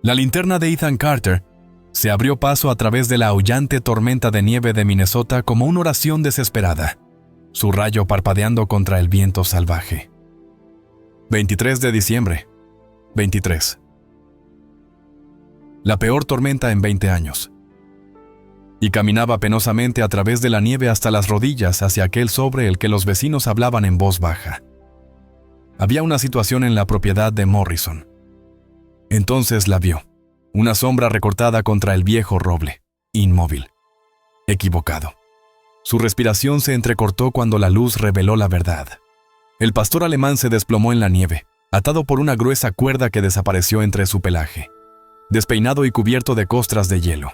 La linterna de Ethan Carter se abrió paso a través de la aullante tormenta de nieve de Minnesota como una oración desesperada, su rayo parpadeando contra el viento salvaje. 23 de diciembre. 23. La peor tormenta en 20 años. Y caminaba penosamente a través de la nieve hasta las rodillas hacia aquel sobre el que los vecinos hablaban en voz baja. Había una situación en la propiedad de Morrison. Entonces la vio, una sombra recortada contra el viejo roble, inmóvil, equivocado. Su respiración se entrecortó cuando la luz reveló la verdad. El pastor alemán se desplomó en la nieve, atado por una gruesa cuerda que desapareció entre su pelaje, despeinado y cubierto de costras de hielo.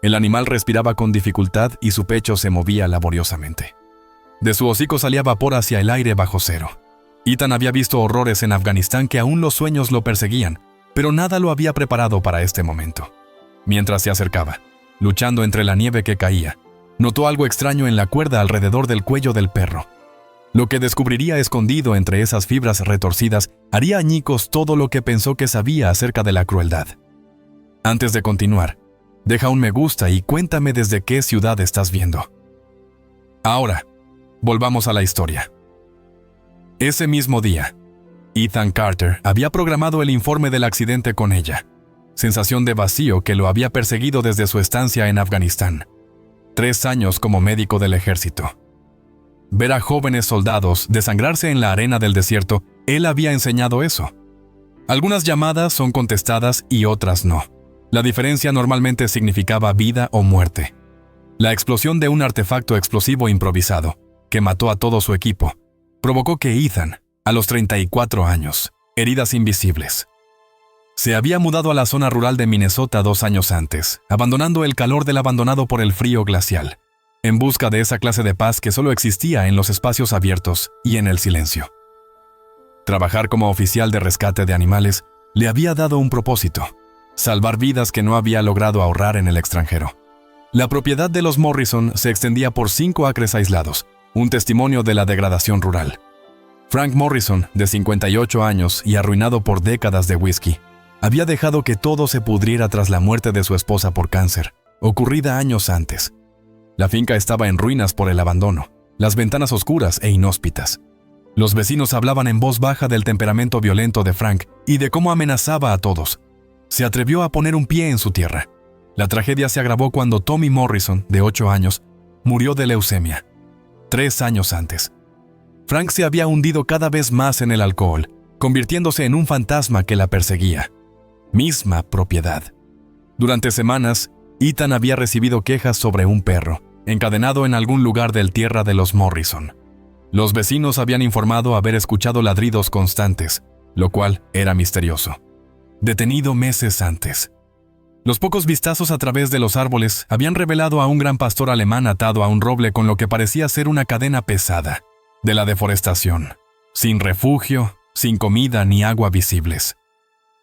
El animal respiraba con dificultad y su pecho se movía laboriosamente. De su hocico salía vapor hacia el aire bajo cero. Ethan había visto horrores en Afganistán que aún los sueños lo perseguían, pero nada lo había preparado para este momento. Mientras se acercaba, luchando entre la nieve que caía, notó algo extraño en la cuerda alrededor del cuello del perro. Lo que descubriría escondido entre esas fibras retorcidas haría añicos todo lo que pensó que sabía acerca de la crueldad. Antes de continuar, deja un me gusta y cuéntame desde qué ciudad estás viendo. Ahora, volvamos a la historia. Ese mismo día, Ethan Carter había programado el informe del accidente con ella, sensación de vacío que lo había perseguido desde su estancia en Afganistán. 3 años como médico del ejército. Ver a jóvenes soldados desangrarse en la arena del desierto, él había enseñado eso. Algunas llamadas son contestadas y otras no. La diferencia normalmente significaba vida o muerte. La explosión de un artefacto explosivo improvisado, que mató a todo su equipo, provocó que Ethan, a los 34 años, heridas invisibles, se había mudado a la zona rural de Minnesota 2 años antes, abandonando el calor del abandonado por el frío glacial, en busca de esa clase de paz que solo existía en los espacios abiertos y en el silencio. Trabajar como oficial de rescate de animales le había dado un propósito: salvar vidas que no había logrado ahorrar en el extranjero. La propiedad de los Morrison se extendía por 5 acres aislados, un testimonio de la degradación rural. Frank Morrison, de 58 años y arruinado por décadas de whisky, había dejado que todo se pudriera tras la muerte de su esposa por cáncer, ocurrida años antes. La finca estaba en ruinas por el abandono, las ventanas oscuras e inhóspitas. Los vecinos hablaban en voz baja del temperamento violento de Frank y de cómo amenazaba a todos. Se atrevió a poner un pie en su tierra. La tragedia se agravó cuando Tommy Morrison, de 8 años, murió de leucemia. 3 años antes. Frank se había hundido cada vez más en el alcohol, convirtiéndose en un fantasma que la perseguía. Misma propiedad. Durante semanas, Ethan había recibido quejas sobre un perro, encadenado en algún lugar del tierra de los Morrison. Los vecinos habían informado haber escuchado ladridos constantes, lo cual era misterioso. Detenido meses antes. Los pocos vistazos a través de los árboles habían revelado a un gran pastor alemán atado a un roble con lo que parecía ser una cadena pesada de la deforestación, sin refugio, sin comida ni agua visibles.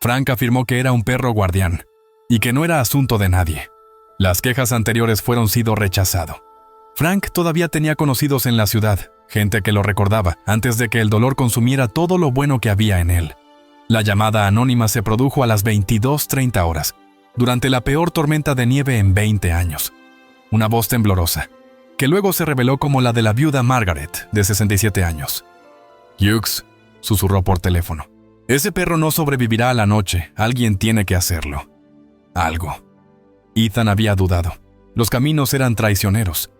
Frank afirmó que era un perro guardián y que no era asunto de nadie. Las quejas anteriores fueron sido rechazado. Frank todavía tenía conocidos en la ciudad, gente que lo recordaba antes de que el dolor consumiera todo lo bueno que había en él. La llamada anónima se produjo a las 22:30 horas, durante la peor tormenta de nieve en 20 años. Una voz temblorosa, que luego se reveló como la de la viuda Margaret, de 67 años. «Hughes», susurró por teléfono, «ese perro no sobrevivirá a la noche, alguien tiene que hacerlo». Algo. Ethan había dudado. Los caminos eran traicioneros.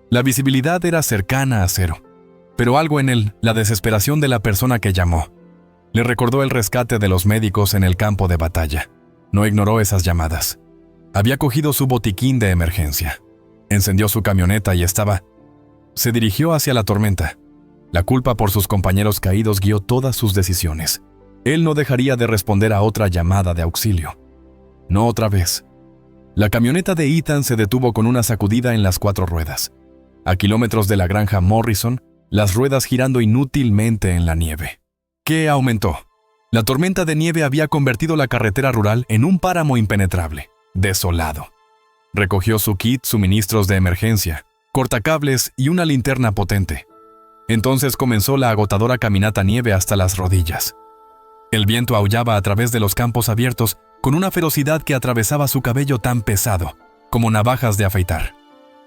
La visibilidad era cercana a cero. Pero algo en él, la desesperación de la persona que llamó, le recordó el rescate de los médicos en el campo de batalla. No ignoró esas llamadas. Había cogido su botiquín de emergencia. Encendió su camioneta y estaba... Se dirigió hacia la tormenta. La culpa por sus compañeros caídos guió todas sus decisiones. Él no dejaría de responder a otra llamada de auxilio. No otra vez. La camioneta de Ethan se detuvo con una sacudida en las 4 ruedas. A kilómetros de la granja Morrison, las ruedas girando inútilmente en la nieve. ¿Qué aumentó? La tormenta de nieve había convertido la carretera rural en un páramo impenetrable, desolado. Recogió su kit, suministros de emergencia, cortacables y una linterna potente. Entonces comenzó la agotadora caminata nieve hasta las rodillas. El viento aullaba a través de los campos abiertos con una ferocidad que atravesaba su cabello tan pesado, como navajas de afeitar.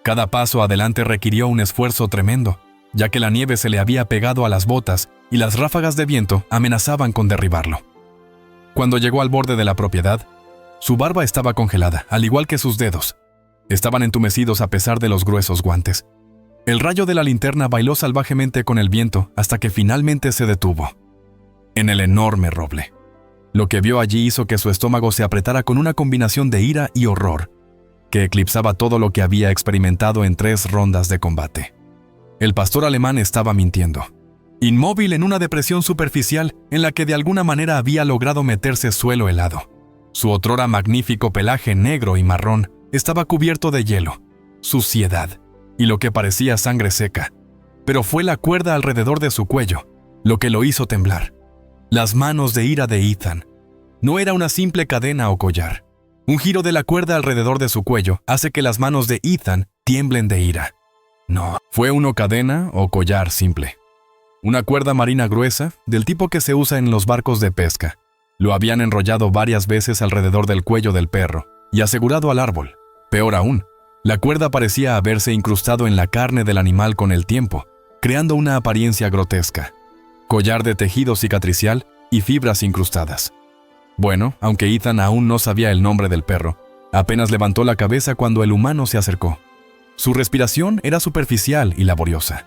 Cada paso adelante requirió un esfuerzo tremendo, ya que la nieve se le había pegado a las botas y las ráfagas de viento amenazaban con derribarlo. Cuando llegó al borde de la propiedad, su barba estaba congelada, al igual que sus dedos. Estaban entumecidos a pesar de los gruesos guantes. El rayo de la linterna bailó salvajemente con el viento hasta que finalmente se detuvo en el enorme roble. Lo que vio allí hizo que su estómago se apretara con una combinación de ira y horror que eclipsaba todo lo que había experimentado en 3 rondas de combate. El pastor alemán estaba mintiendo, inmóvil en una depresión superficial en la que de alguna manera había logrado meterse suelo helado. Su otrora magnífico pelaje negro y marrón estaba cubierto de hielo, suciedad y lo que parecía sangre seca, pero fue la cuerda alrededor de su cuello lo que lo hizo temblar. Las manos de ira de Ethan. No era una simple cadena o collar. Un giro de la cuerda alrededor de su cuello hace que las manos de Ethan tiemblen de ira. No, fue una cadena o collar simple. Una cuerda marina gruesa, del tipo que se usa en los barcos de pesca. Lo habían enrollado varias veces alrededor del cuello del perro y asegurado al árbol. Peor aún, la cuerda parecía haberse incrustado en la carne del animal con el tiempo, creando una apariencia grotesca. Collar de tejido cicatricial y fibras incrustadas. Bueno, aunque Ethan aún no sabía el nombre del perro, apenas levantó la cabeza cuando el humano se acercó. Su respiración era superficial y laboriosa.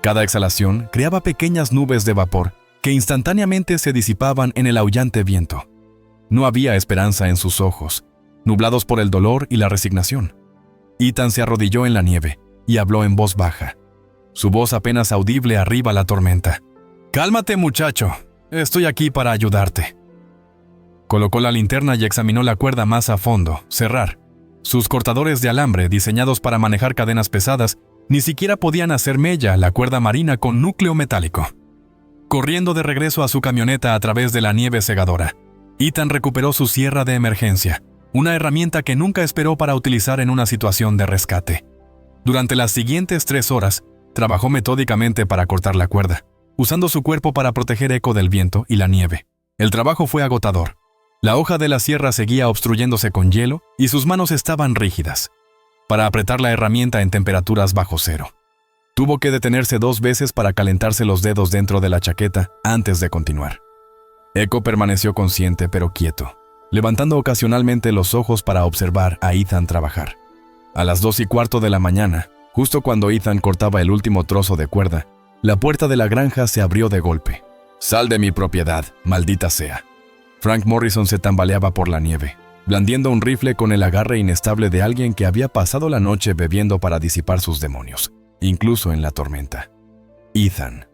Cada exhalación creaba pequeñas nubes de vapor que instantáneamente se disipaban en el aullante viento. No había esperanza en sus ojos, nublados por el dolor y la resignación. Ethan se arrodilló en la nieve y habló en voz baja, su voz apenas audible arriba la tormenta. «Cálmate, muchacho. Estoy aquí para ayudarte». Colocó la linterna y examinó la cuerda más a fondo, cerrar. Sus cortadores de alambre, diseñados para manejar cadenas pesadas, ni siquiera podían hacer mella la cuerda marina con núcleo metálico. Corriendo de regreso a su camioneta a través de la nieve cegadora, Ethan recuperó su sierra de emergencia, una herramienta que nunca esperó para utilizar en una situación de rescate. Durante las siguientes 3 horas, trabajó metódicamente para cortar la cuerda, usando su cuerpo para proteger Echo del viento y la nieve. El trabajo fue agotador. La hoja de la sierra seguía obstruyéndose con hielo y sus manos estaban rígidas para apretar la herramienta en temperaturas bajo cero. Tuvo que detenerse 2 veces para calentarse los dedos dentro de la chaqueta antes de continuar. Echo permaneció consciente pero quieto, levantando ocasionalmente los ojos para observar a Ethan trabajar. A las 2:15 de la mañana, justo cuando Ethan cortaba el último trozo de cuerda, la puerta de la granja se abrió de golpe. «Sal de mi propiedad, maldita sea». Frank Morrison se tambaleaba por la nieve, blandiendo un rifle con el agarre inestable de alguien que había pasado la noche bebiendo para disipar sus demonios, incluso en la tormenta. Ethan.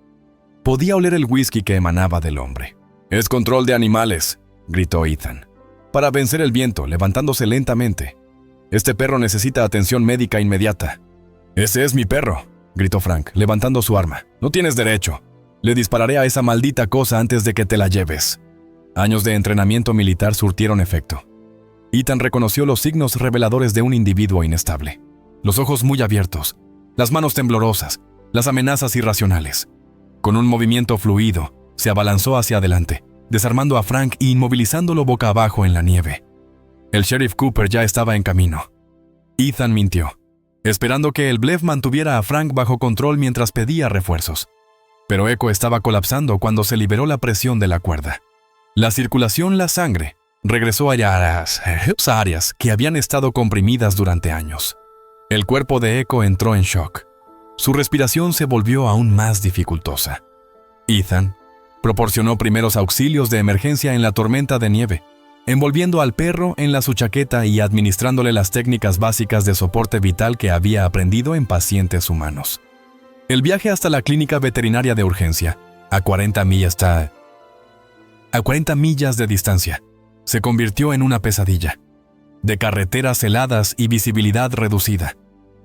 Podía oler el whisky que emanaba del hombre. «Es control de animales», gritó Ethan, para vencer el viento, levantándose lentamente. «Este perro necesita atención médica inmediata». «Ese es mi perro», gritó Frank, levantando su arma. «No tienes derecho. Le dispararé a esa maldita cosa antes de que te la lleves». Años de entrenamiento militar surtieron efecto. Ethan reconoció los signos reveladores de un individuo inestable. Los ojos muy abiertos, las manos temblorosas, las amenazas irracionales. Con un movimiento fluido, se abalanzó hacia adelante, desarmando a Frank e inmovilizándolo boca abajo en la nieve. El sheriff Cooper ya estaba en camino. Ethan mintió, esperando que el bluff mantuviera a Frank bajo control mientras pedía refuerzos. Pero Echo estaba colapsando cuando se liberó la presión de la cuerda. La circulación, la sangre, regresó a áreas que habían estado comprimidas durante años. El cuerpo de Echo entró en shock. Su respiración se volvió aún más dificultosa. Ethan proporcionó primeros auxilios de emergencia en la tormenta de nieve, envolviendo al perro en su chaqueta y administrándole las técnicas básicas de soporte vital que había aprendido en pacientes humanos. El viaje hasta la clínica veterinaria de urgencia, a 40 millas de distancia, se convirtió en una pesadilla, de carreteras heladas y visibilidad reducida.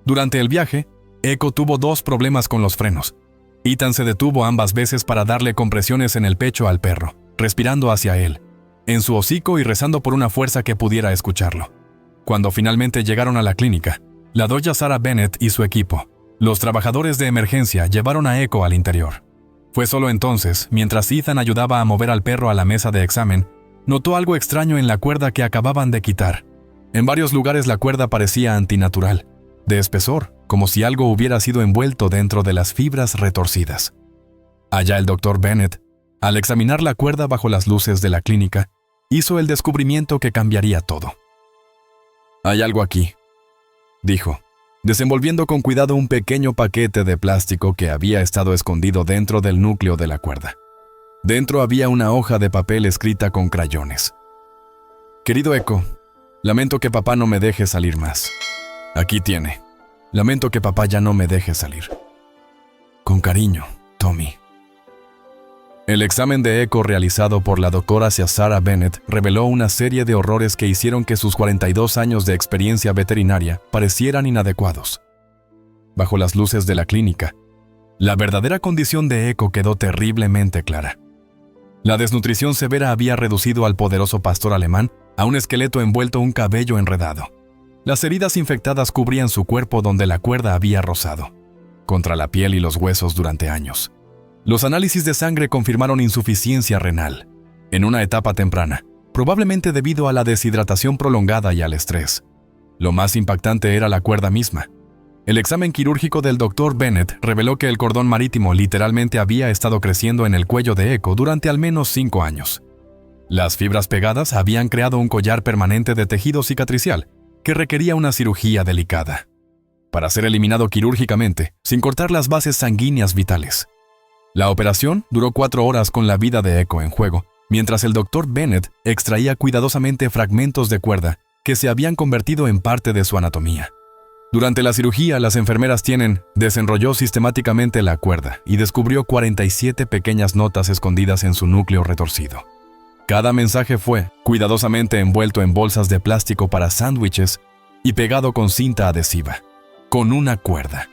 Durante el viaje, Echo tuvo 2 problemas con los frenos. Ethan se detuvo ambas veces para darle compresiones en el pecho al perro, respirando hacia él, en su hocico y rezando por una fuerza que pudiera escucharlo. Cuando finalmente llegaron a la clínica, la doña Sarah Bennett y su equipo, los trabajadores de emergencia, llevaron a Echo al interior. Fue solo entonces, mientras Ethan ayudaba a mover al perro a la mesa de examen, notó algo extraño en la cuerda que acababan de quitar. En varios lugares la cuerda parecía antinatural, de espesor, como si algo hubiera sido envuelto dentro de las fibras retorcidas. Allá el Dr. Bennett, al examinar la cuerda bajo las luces de la clínica, hizo el descubrimiento que cambiaría todo. «Hay algo aquí», dijo, desenvolviendo con cuidado un pequeño paquete de plástico que había estado escondido dentro del núcleo de la cuerda. Dentro había una hoja de papel escrita con crayones. «Querido Echo, lamento que papá no me deje salir más. Aquí tiene. Lamento que papá ya no me deje salir. Con cariño, Tommy». El examen de eco realizado por la doctora Sarah Bennett reveló una serie de horrores que hicieron que sus 42 años de experiencia veterinaria parecieran inadecuados. Bajo las luces de la clínica, la verdadera condición de Echo quedó terriblemente clara. La desnutrición severa había reducido al poderoso pastor alemán a un esqueleto envuelto en un cabello enredado. Las heridas infectadas cubrían su cuerpo donde la cuerda había rozado, contra la piel y los huesos durante años. Los análisis de sangre confirmaron insuficiencia renal, en una etapa temprana, probablemente debido a la deshidratación prolongada y al estrés. Lo más impactante era la cuerda misma. El examen quirúrgico del Dr. Bennett reveló que el cordón marítimo literalmente había estado creciendo en el cuello de Echo durante al menos 5 años. Las fibras pegadas habían creado un collar permanente de tejido cicatricial que requería una cirugía delicada, para ser eliminado quirúrgicamente sin cortar las bases sanguíneas vitales. La operación duró 4 horas con la vida de Echo en juego, mientras el Dr. Bennett extraía cuidadosamente fragmentos de cuerda que se habían convertido en parte de su anatomía. Durante la cirugía, las enfermeras desenrolló sistemáticamente la cuerda y descubrió 47 pequeñas notas escondidas en su núcleo retorcido. Cada mensaje fue cuidadosamente envuelto en bolsas de plástico para sándwiches y pegado con cinta adhesiva, con una cuerda.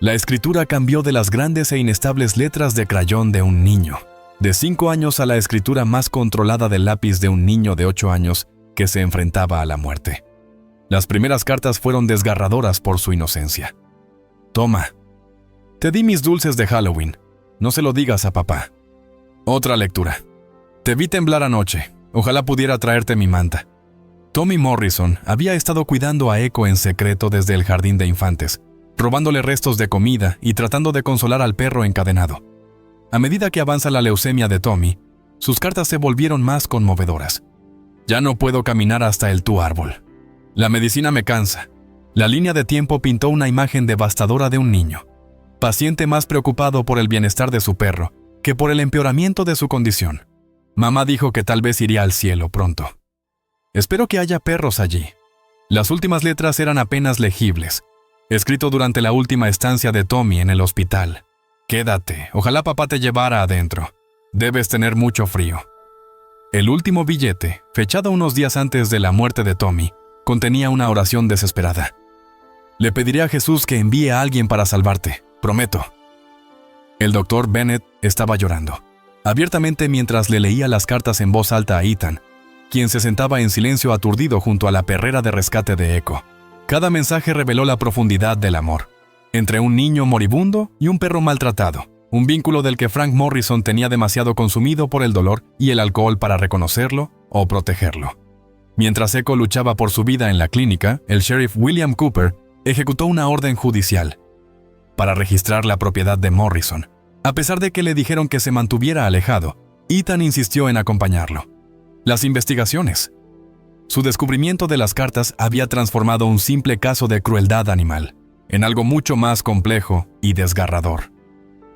La escritura cambió de las grandes e inestables letras de crayón de un niño de 5 años a la escritura más controlada del lápiz de un niño de 8 años que se enfrentaba a la muerte. Las primeras cartas fueron desgarradoras por su inocencia. «Toma, te di mis dulces de Halloween. No se lo digas a papá». Otra lectura. «Te vi temblar anoche. Ojalá pudiera traerte mi manta». Tommy Morrison había estado cuidando a Echo en secreto desde el jardín de infantes, robándole restos de comida y tratando de consolar al perro encadenado. A medida que avanza la leucemia de Tommy, sus cartas se volvieron más conmovedoras. «Ya no puedo caminar hasta el tu árbol. La medicina me cansa». La línea de tiempo pintó una imagen devastadora de un niño, paciente más preocupado por el bienestar de su perro que por el empeoramiento de su condición. «Mamá dijo que tal vez iría al cielo pronto. Espero que haya perros allí». Las últimas letras eran apenas legibles, escrito durante la última estancia de Tommy en el hospital. «Quédate, ojalá papá te llevara adentro. Debes tener mucho frío». El último billete, fechado unos días antes de la muerte de Tommy, contenía una oración desesperada. «Le pediré a Jesús que envíe a alguien para salvarte, prometo». El Dr. Bennett estaba llorando, abiertamente mientras le leía las cartas en voz alta a Ethan, quien se sentaba en silencio aturdido junto a la perrera de rescate de Echo. Cada mensaje reveló la profundidad del amor, entre un niño moribundo y un perro maltratado, un vínculo del que Frank Morrison tenía demasiado consumido por el dolor y el alcohol para reconocerlo o protegerlo. Mientras Echo luchaba por su vida en la clínica, el sheriff William Cooper ejecutó una orden judicial para registrar la propiedad de Morrison. A pesar de que le dijeron que se mantuviera alejado, Ethan insistió en acompañarlo. Las investigaciones. Su descubrimiento de las cartas había transformado un simple caso de crueldad animal en algo mucho más complejo y desgarrador.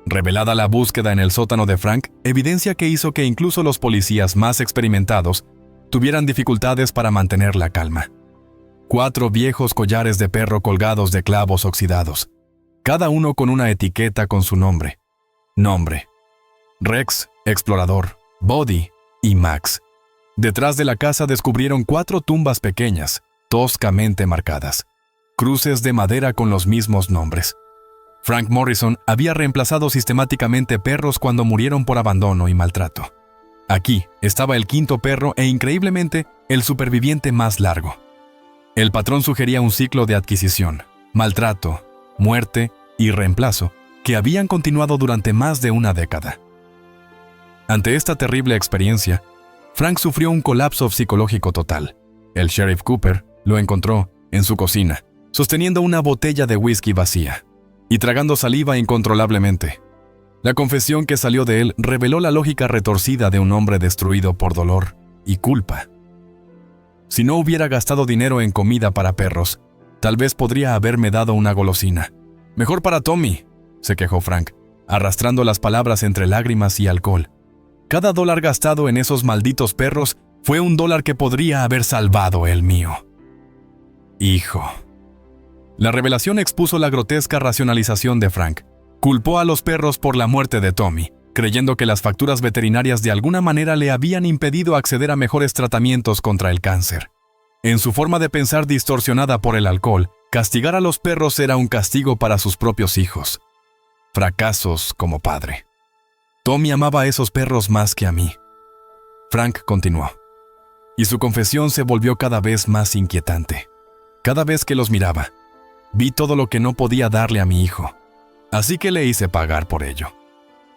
Revelada la búsqueda en el sótano de Frank, evidencia que hizo que incluso los policías más experimentados tuvieran dificultades para mantener la calma. 4 viejos collares de perro colgados de clavos oxidados, cada uno con una etiqueta con su nombre. Rex, Explorador, Buddy y Max. Detrás de la casa descubrieron 4 tumbas pequeñas, toscamente marcadas, cruces de madera con los mismos nombres. Frank Morrison había reemplazado sistemáticamente perros cuando murieron por abandono y maltrato. Aquí estaba el 5º perro e, increíblemente, el superviviente más largo. El patrón sugería un ciclo de adquisición, maltrato, muerte y reemplazo que habían continuado durante más de una década. Ante esta terrible experiencia, Frank sufrió un colapso psicológico total. El sheriff Cooper lo encontró en su cocina, sosteniendo una botella de whisky vacía y tragando saliva incontrolablemente. La confesión que salió de él reveló la lógica retorcida de un hombre destruido por dolor y culpa. Si no hubiera gastado dinero en comida para perros, tal vez podría haberme dado una golosina. Mejor para Tommy, se quejó Frank, arrastrando las palabras entre lágrimas y alcohol. Cada dólar gastado en esos malditos perros fue un dólar que podría haber salvado el mío. Hijo. La revelación expuso la grotesca racionalización de Frank. Culpó a los perros por la muerte de Tommy, creyendo que las facturas veterinarias de alguna manera le habían impedido acceder a mejores tratamientos contra el cáncer. En su forma de pensar distorsionada por el alcohol, castigar a los perros era un castigo para sus propios hijos. Fracasos como padre. Tommy amaba a esos perros más que a mí. Frank continuó. Y su confesión se volvió cada vez más inquietante. Cada vez que los miraba, vi todo lo que no podía darle a mi hijo. Así que le hice pagar por ello.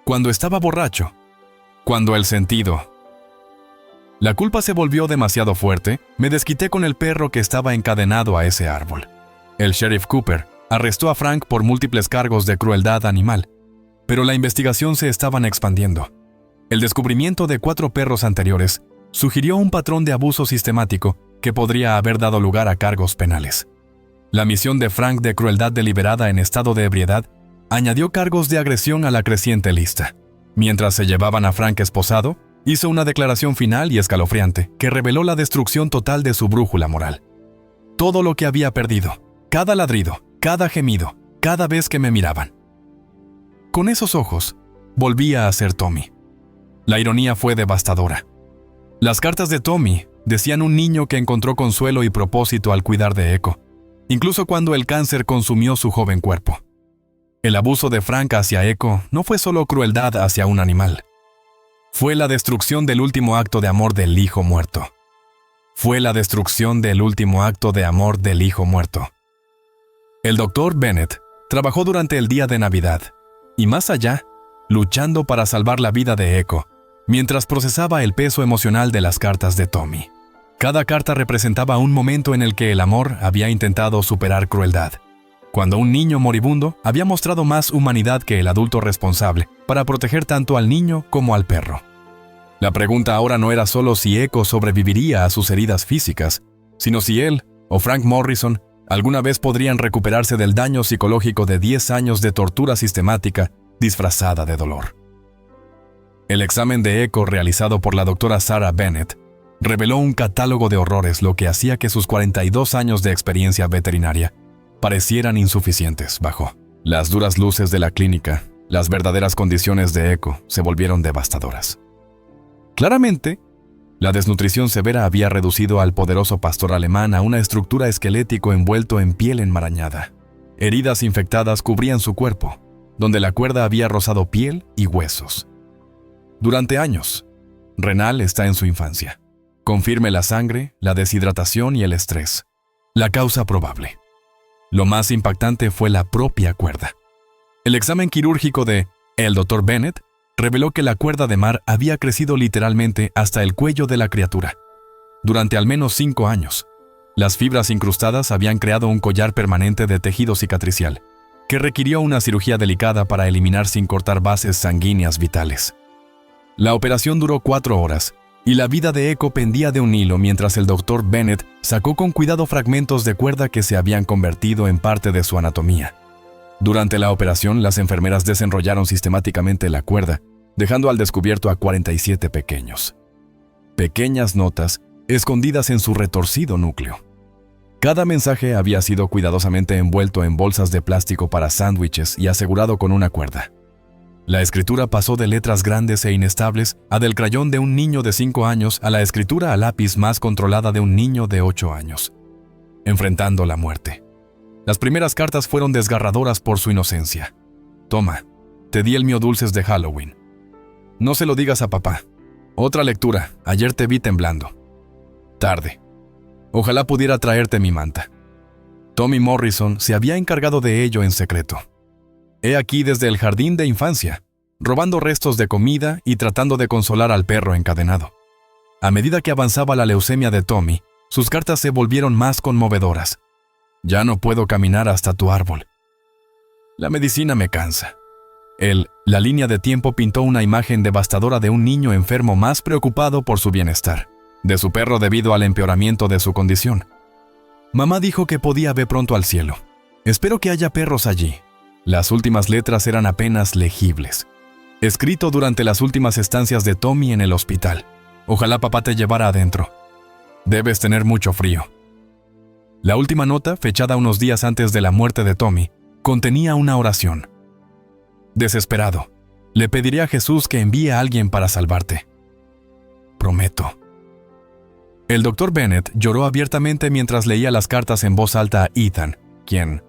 Cuando estaba borracho, cuando el sentido. La culpa se volvió demasiado fuerte, me desquité con el perro que estaba encadenado a ese árbol. El sheriff Cooper arrestó a Frank por múltiples cargos de crueldad animal, pero la investigación se estaba expandiendo. El descubrimiento de 4 perros anteriores sugirió un patrón de abuso sistemático que podría haber dado lugar a cargos penales. La misión de Frank de crueldad deliberada en estado de ebriedad añadió cargos de agresión a la creciente lista. Mientras se llevaban a Frank esposado, hizo una declaración final y escalofriante que reveló la destrucción total de su brújula moral. Todo lo que había perdido, cada ladrido, cada gemido, cada vez que me miraban. Con esos ojos, volvía a ser Tommy. La ironía fue devastadora. Las cartas de Tommy decían un niño que encontró consuelo y propósito al cuidar de Echo, incluso cuando el cáncer consumió su joven cuerpo. El abuso de Frank hacia Echo no fue solo crueldad hacia un animal. Fue la destrucción del último acto de amor del hijo muerto. Fue la destrucción del último acto de amor del hijo muerto. El Dr. Bennett trabajó durante el día de Navidad, y más allá, luchando para salvar la vida de Echo, mientras procesaba el peso emocional de las cartas de Tommy. Cada carta representaba un momento en el que el amor había intentado superar crueldad, cuando un niño moribundo había mostrado más humanidad que el adulto responsable para proteger tanto al niño como al perro. La pregunta ahora no era solo si Echo sobreviviría a sus heridas físicas, sino si él o Frank Morrison alguna vez podrían recuperarse del daño psicológico de 10 años de tortura sistemática disfrazada de dolor. El examen de Echo realizado por la doctora Sarah Bennett reveló un catálogo de horrores, lo que hacía que sus 42 años de experiencia veterinaria parecieran insuficientes bajo las duras luces de la clínica. Las verdaderas condiciones de Echo se volvieron devastadoras. Claramente, la desnutrición severa había reducido al poderoso pastor alemán a una estructura esquelético envuelto en piel enmarañada. Heridas infectadas cubrían su cuerpo, donde la cuerda había rozado piel y huesos. Durante años, Renal está en su infancia. Confirme la sangre, la deshidratación y el estrés. La causa probable. Lo más impactante fue la propia cuerda. El examen quirúrgico de el Dr. Bennett reveló que la cuerda de mar había crecido literalmente hasta el cuello de la criatura. Durante al menos 5 años, las fibras incrustadas habían creado un collar permanente de tejido cicatricial, que requirió una cirugía delicada para eliminar sin cortar bases sanguíneas vitales. La operación duró 4 horas, y la vida de Echo pendía de un hilo mientras el Dr. Bennett sacó con cuidado fragmentos de cuerda que se habían convertido en parte de su anatomía. Durante la operación, las enfermeras desenrollaron sistemáticamente la cuerda, dejando al descubierto a 47 pequeños. Pequeñas notas escondidas en su retorcido núcleo. Cada mensaje había sido cuidadosamente envuelto en bolsas de plástico para sándwiches y asegurado con una cuerda. La escritura pasó de letras grandes e inestables a del crayón de un niño de 5 años a la escritura a lápiz más controlada de un niño de 8 años, enfrentando la muerte. Las primeras cartas fueron desgarradoras por su inocencia. Toma, te di el mío dulces de Halloween. No se lo digas a papá. Otra lectura, ayer te vi temblando. Tarde. Ojalá pudiera traerte mi manta. Tommy Morrison se había encargado de ello en secreto. He aquí desde el jardín de infancia, robando restos de comida y tratando de consolar al perro encadenado. A medida que avanzaba la leucemia de Tommy, sus cartas se volvieron más conmovedoras. Ya no puedo caminar hasta tu árbol. La medicina me cansa. La línea de tiempo pintó una imagen devastadora de un niño enfermo más preocupado por su bienestar, de su perro debido al empeoramiento de su condición. Mamá dijo que podía ver pronto al cielo. Espero que haya perros allí. Las últimas letras eran apenas legibles. Escrito durante las últimas estancias de Tommy en el hospital. Ojalá papá te llevara adentro. Debes tener mucho frío. La última nota, fechada unos días antes de la muerte de Tommy, contenía una oración. Desesperado, le pediré a Jesús que envíe a alguien para salvarte. Prometo. El Dr. Bennett lloró abiertamente mientras leía las cartas en voz alta a Ethan, quien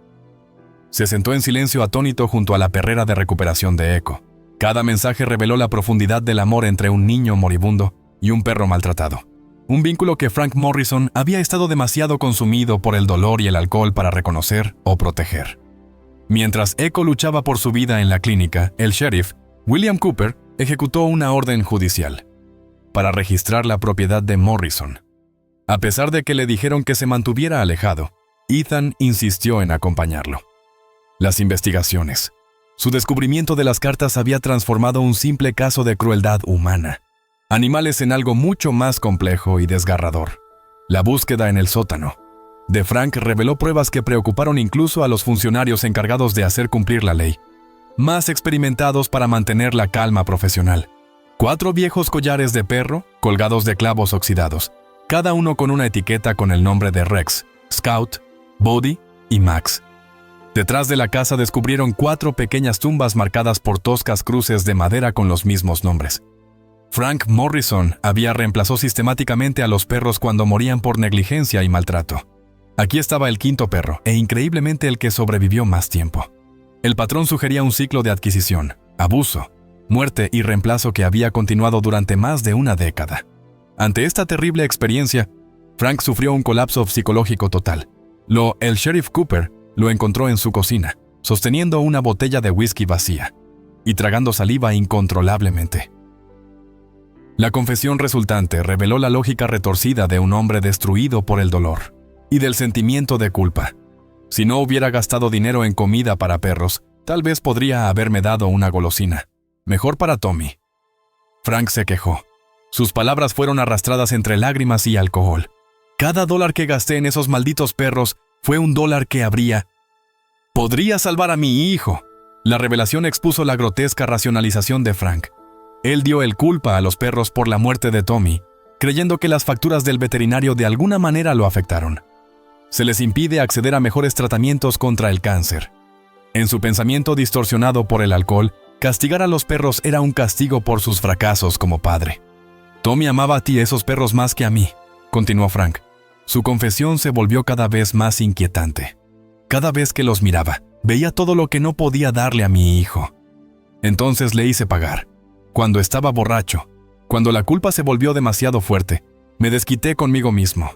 se sentó en silencio atónito junto a la perrera de recuperación de Echo. Cada mensaje reveló la profundidad del amor entre un niño moribundo y un perro maltratado. Un vínculo que Frank Morrison había estado demasiado consumido por el dolor y el alcohol para reconocer o proteger. Mientras Echo luchaba por su vida en la clínica, el sheriff, William Cooper, ejecutó una orden judicial para registrar la propiedad de Morrison. A pesar de que le dijeron que se mantuviera alejado, Ethan insistió en acompañarlo. Las investigaciones. Su descubrimiento de las cartas había transformado un simple caso de crueldad humana. Animales en algo mucho más complejo y desgarrador. La búsqueda en el sótano de Frank reveló pruebas que preocuparon incluso a los funcionarios encargados de hacer cumplir la ley, más experimentados para mantener la calma profesional. 4 viejos collares de perro colgados de clavos oxidados, cada uno con una etiqueta con el nombre de Rex, Scout, Buddy y Max. Detrás de la casa descubrieron 4 pequeñas tumbas marcadas por toscas cruces de madera con los mismos nombres. Frank Morrison había reemplazado sistemáticamente a los perros cuando morían por negligencia y maltrato. Aquí estaba el 5º perro, e increíblemente el que sobrevivió más tiempo. El patrón sugería un ciclo de adquisición, abuso, muerte y reemplazo que había continuado durante más de una década. Ante esta terrible experiencia, Frank sufrió un colapso psicológico total. El sheriff Cooper lo encontró en su cocina, sosteniendo una botella de whisky vacía y tragando saliva incontrolablemente. La confesión resultante reveló la lógica retorcida de un hombre destruido por el dolor y del sentimiento de culpa. Si no hubiera gastado dinero en comida para perros, tal vez podría haberme dado una golosina. Mejor para Tommy. Frank se quejó. Sus palabras fueron arrastradas entre lágrimas y alcohol. Cada dólar que gasté en esos malditos perros fue un dólar que podría salvar a mi hijo. La revelación expuso la grotesca racionalización de Frank. Él dio el culpa a los perros por la muerte de Tommy, creyendo que las facturas del veterinario de alguna manera lo afectaron. Se les impide acceder a mejores tratamientos contra el cáncer. En su pensamiento distorsionado por el alcohol, castigar a los perros era un castigo por sus fracasos como padre. Tommy amaba a ti esos perros más que a mí, continuó Frank. Su confesión se volvió cada vez más inquietante. Cada vez que los miraba, veía todo lo que no podía darle a mi hijo. Entonces le hice pagar. Cuando estaba borracho, cuando la culpa se volvió demasiado fuerte, me desquité conmigo mismo.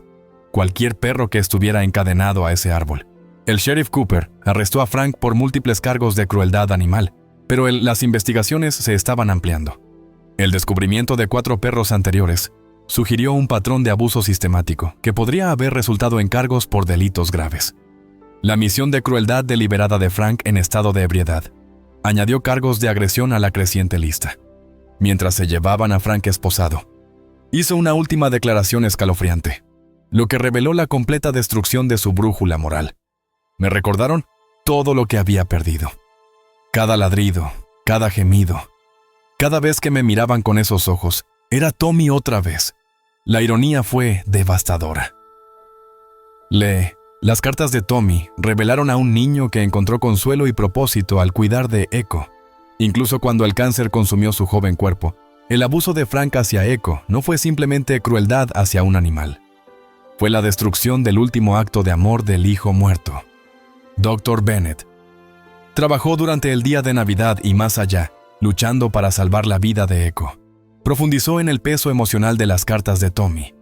Cualquier perro que estuviera encadenado a ese árbol. El sheriff Cooper arrestó a Frank por múltiples cargos de crueldad animal, pero las investigaciones se estaban ampliando. El descubrimiento de 4 perros anteriores sugirió un patrón de abuso sistemático que podría haber resultado en cargos por delitos graves. La misión de crueldad deliberada de Frank en estado de ebriedad añadió cargos de agresión a la creciente lista. Mientras se llevaban a Frank esposado, hizo una última declaración escalofriante, lo que reveló la completa destrucción de su brújula moral. Me recordaron todo lo que había perdido. Cada ladrido, cada gemido. Cada vez que me miraban con esos ojos, era Tommy otra vez. La ironía fue devastadora. Las cartas de Tommy revelaron a un niño que encontró consuelo y propósito al cuidar de Echo. Incluso cuando el cáncer consumió su joven cuerpo, el abuso de Frank hacia Echo no fue simplemente crueldad hacia un animal. Fue la destrucción del último acto de amor del hijo muerto. Dr. Bennett trabajó durante el día de Navidad y más allá, luchando para salvar la vida de Echo. Profundizó en el peso emocional de las cartas de Tommy.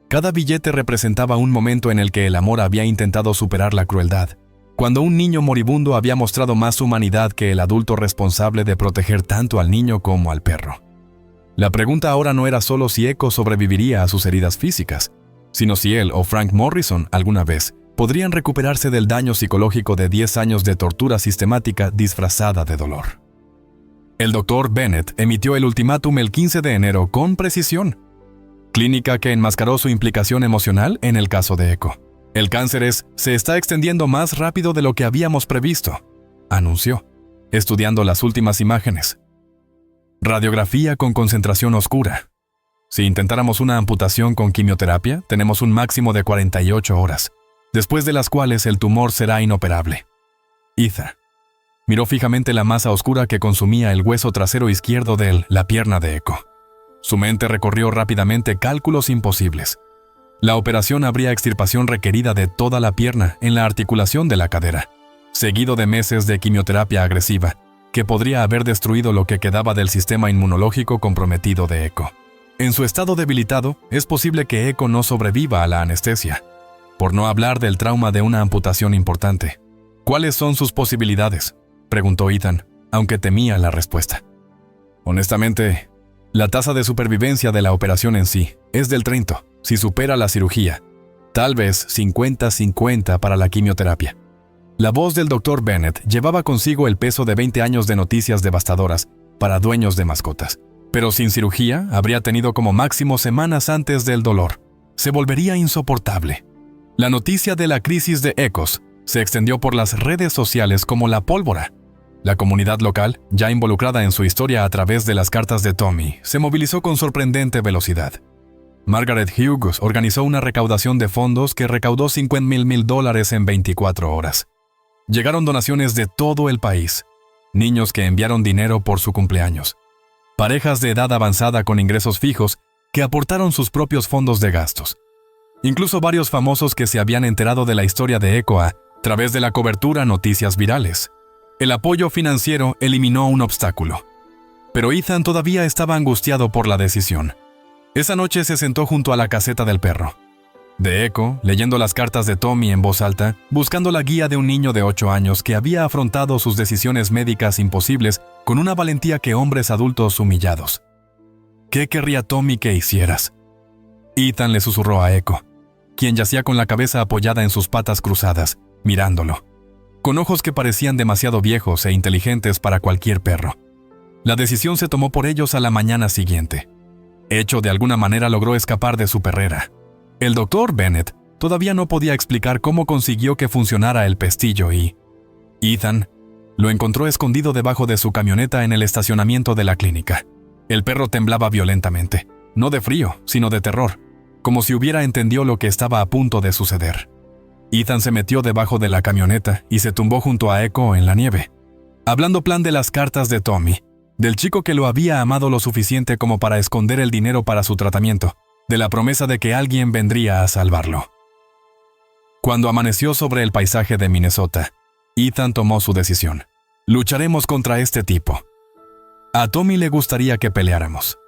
Cada billete representaba un momento en el que el amor había intentado superar la crueldad, cuando un niño moribundo había mostrado más humanidad que el adulto responsable de proteger tanto al niño como al perro. La pregunta ahora no era solo si Echo sobreviviría a sus heridas físicas, sino si él o Frank Morrison alguna vez podrían recuperarse del daño psicológico de 10 años de tortura sistemática disfrazada de dolor. El Dr. Bennett emitió el ultimátum el 15 de enero con precisión, clínica que enmascaró su implicación emocional en el caso de Echo. El cáncer se está extendiendo más rápido de lo que habíamos previsto, anunció, estudiando las últimas imágenes. Radiografía con concentración oscura. Si intentáramos una amputación con quimioterapia, tenemos un máximo de 48 horas, después de las cuales el tumor será inoperable. Ethan miró fijamente la masa oscura que consumía el hueso trasero izquierdo de la pierna de Echo. Su mente recorrió rápidamente cálculos imposibles. La operación habría extirpación requerida de toda la pierna en la articulación de la cadera, seguido de meses de quimioterapia agresiva, que podría haber destruido lo que quedaba del sistema inmunológico comprometido de Echo. En su estado debilitado, es posible que Echo no sobreviva a la anestesia, por no hablar del trauma de una amputación importante. ¿Cuáles son sus posibilidades?, preguntó Ethan, aunque temía la respuesta. Honestamente, la tasa de supervivencia de la operación en sí es del 30, si supera la cirugía. Tal vez 50-50 para la quimioterapia. La voz del Dr. Bennett llevaba consigo el peso de 20 años de noticias devastadoras para dueños de mascotas. Pero sin cirugía, habría tenido como máximo semanas antes del dolor. Se volvería insoportable. La noticia de la crisis de Echos se extendió por las redes sociales como la pólvora. La comunidad local, ya involucrada en su historia a través de las cartas de Tommy, se movilizó con sorprendente velocidad. Margaret Hughes organizó una recaudación de fondos que recaudó $50,000 en 24 horas. Llegaron donaciones de todo el país, niños que enviaron dinero por su cumpleaños, parejas de edad avanzada con ingresos fijos que aportaron sus propios fondos de gastos. Incluso varios famosos que se habían enterado de la historia de Echo a través de la cobertura Noticias Virales. El apoyo financiero eliminó un obstáculo. Pero Ethan todavía estaba angustiado por la decisión. Esa noche se sentó junto a la caseta del perro de Echo, leyendo las cartas de Tommy en voz alta, buscando la guía de un niño de 8 años que había afrontado sus decisiones médicas imposibles con una valentía que hombres adultos humillados. ¿Qué querría Tommy que hicieras?, Ethan le susurró a Echo, quien yacía con la cabeza apoyada en sus patas cruzadas, mirándolo, con ojos que parecían demasiado viejos e inteligentes para cualquier perro. La decisión se tomó por ellos a la mañana siguiente. Echo de alguna manera logró escapar de su perrera. El Dr. Bennett todavía no podía explicar cómo consiguió que funcionara el pestillo y Ethan lo encontró escondido debajo de su camioneta en el estacionamiento de la clínica. El perro temblaba violentamente, no de frío, sino de terror, como si hubiera entendido lo que estaba a punto de suceder. Ethan se metió debajo de la camioneta y se tumbó junto a Echo en la nieve, hablando plan de las cartas de Tommy, del chico que lo había amado lo suficiente como para esconder el dinero para su tratamiento, de la promesa de que alguien vendría a salvarlo. Cuando amaneció sobre el paisaje de Minnesota, Ethan tomó su decisión. Lucharemos contra este tipo. A Tommy le gustaría que peleáramos.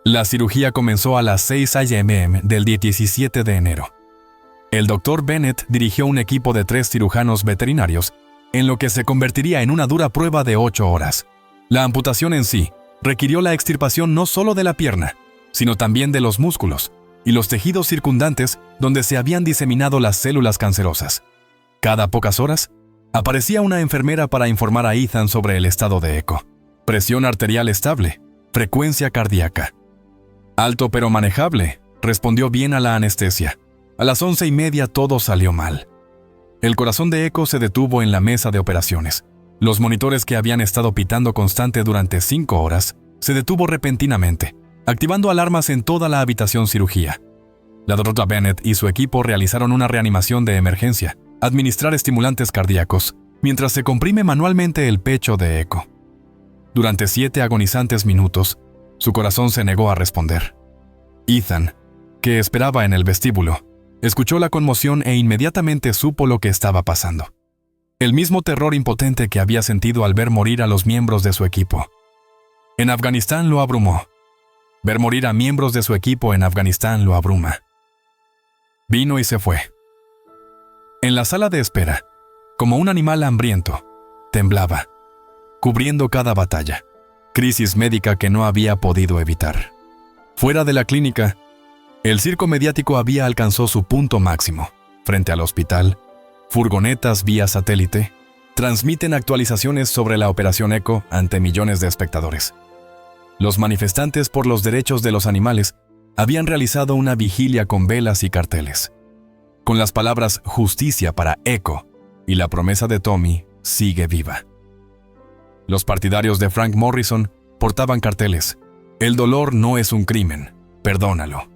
La cirugía comenzó a las 6 a.m. del día 17 de enero. El Dr. Bennett dirigió un equipo de 3 cirujanos veterinarios en lo que se convertiría en una dura prueba de 8 horas. La amputación en sí requirió la extirpación no solo de la pierna, sino también de los músculos y los tejidos circundantes donde se habían diseminado las células cancerosas. Cada pocas horas, aparecía una enfermera para informar a Ethan sobre el estado de Echo. Presión arterial estable, frecuencia cardíaca. Alto pero manejable, respondió bien a la anestesia. A las 11:30 todo salió mal. El corazón de Echo se detuvo en la mesa de operaciones. Los monitores que habían estado pitando constante durante 5 horas se detuvo repentinamente, activando alarmas en toda la habitación cirugía. La Dr. Bennett y su equipo realizaron una reanimación de emergencia, administrar estimulantes cardíacos, mientras se comprime manualmente el pecho de Echo. Durante 7 agonizantes minutos, su corazón se negó a responder. Ethan, que esperaba en el vestíbulo, escuchó la conmoción e inmediatamente supo lo que estaba pasando. El mismo terror impotente que había sentido al ver morir a los miembros de su equipo. En Afganistán lo abrumó. Ver morir a miembros de su equipo en Afganistán lo abruma. Vino y se fue. En la sala de espera, como un animal hambriento, temblaba, cubriendo cada batalla. crisis médica que no había podido evitar. Fuera de la clínica, el circo mediático había alcanzado su punto máximo. Frente al hospital, furgonetas vía satélite transmiten actualizaciones sobre la Operación Echo ante millones de espectadores. Los manifestantes por los derechos de los animales habían realizado una vigilia con velas y carteles, con las palabras «Justicia para Echo» y la promesa de Tommy sigue viva. Los partidarios de Frank Morrison portaban carteles: «El dolor no es un crimen, perdónalo.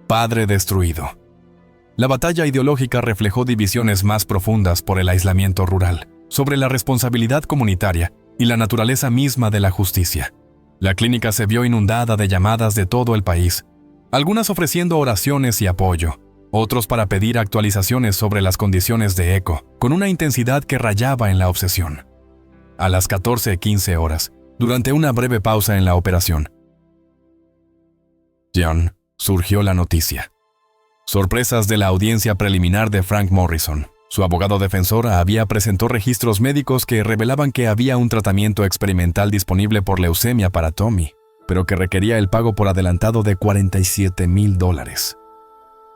Padre destruido». La batalla ideológica reflejó divisiones más profundas por el aislamiento rural, sobre la responsabilidad comunitaria y la naturaleza misma de la justicia. La clínica se vio inundada de llamadas de todo el país, algunas ofreciendo oraciones y apoyo, otros para pedir actualizaciones sobre las condiciones de Echo, con una intensidad que rayaba en la obsesión. A las 14:15 horas, durante una breve pausa en la operación, John, surgió la noticia. Sorpresas de la audiencia preliminar de Frank Morrison. Su abogado defensor había presentado registros médicos que revelaban que había un tratamiento experimental disponible por leucemia para Tommy, pero que requería el pago por adelantado de $47,000.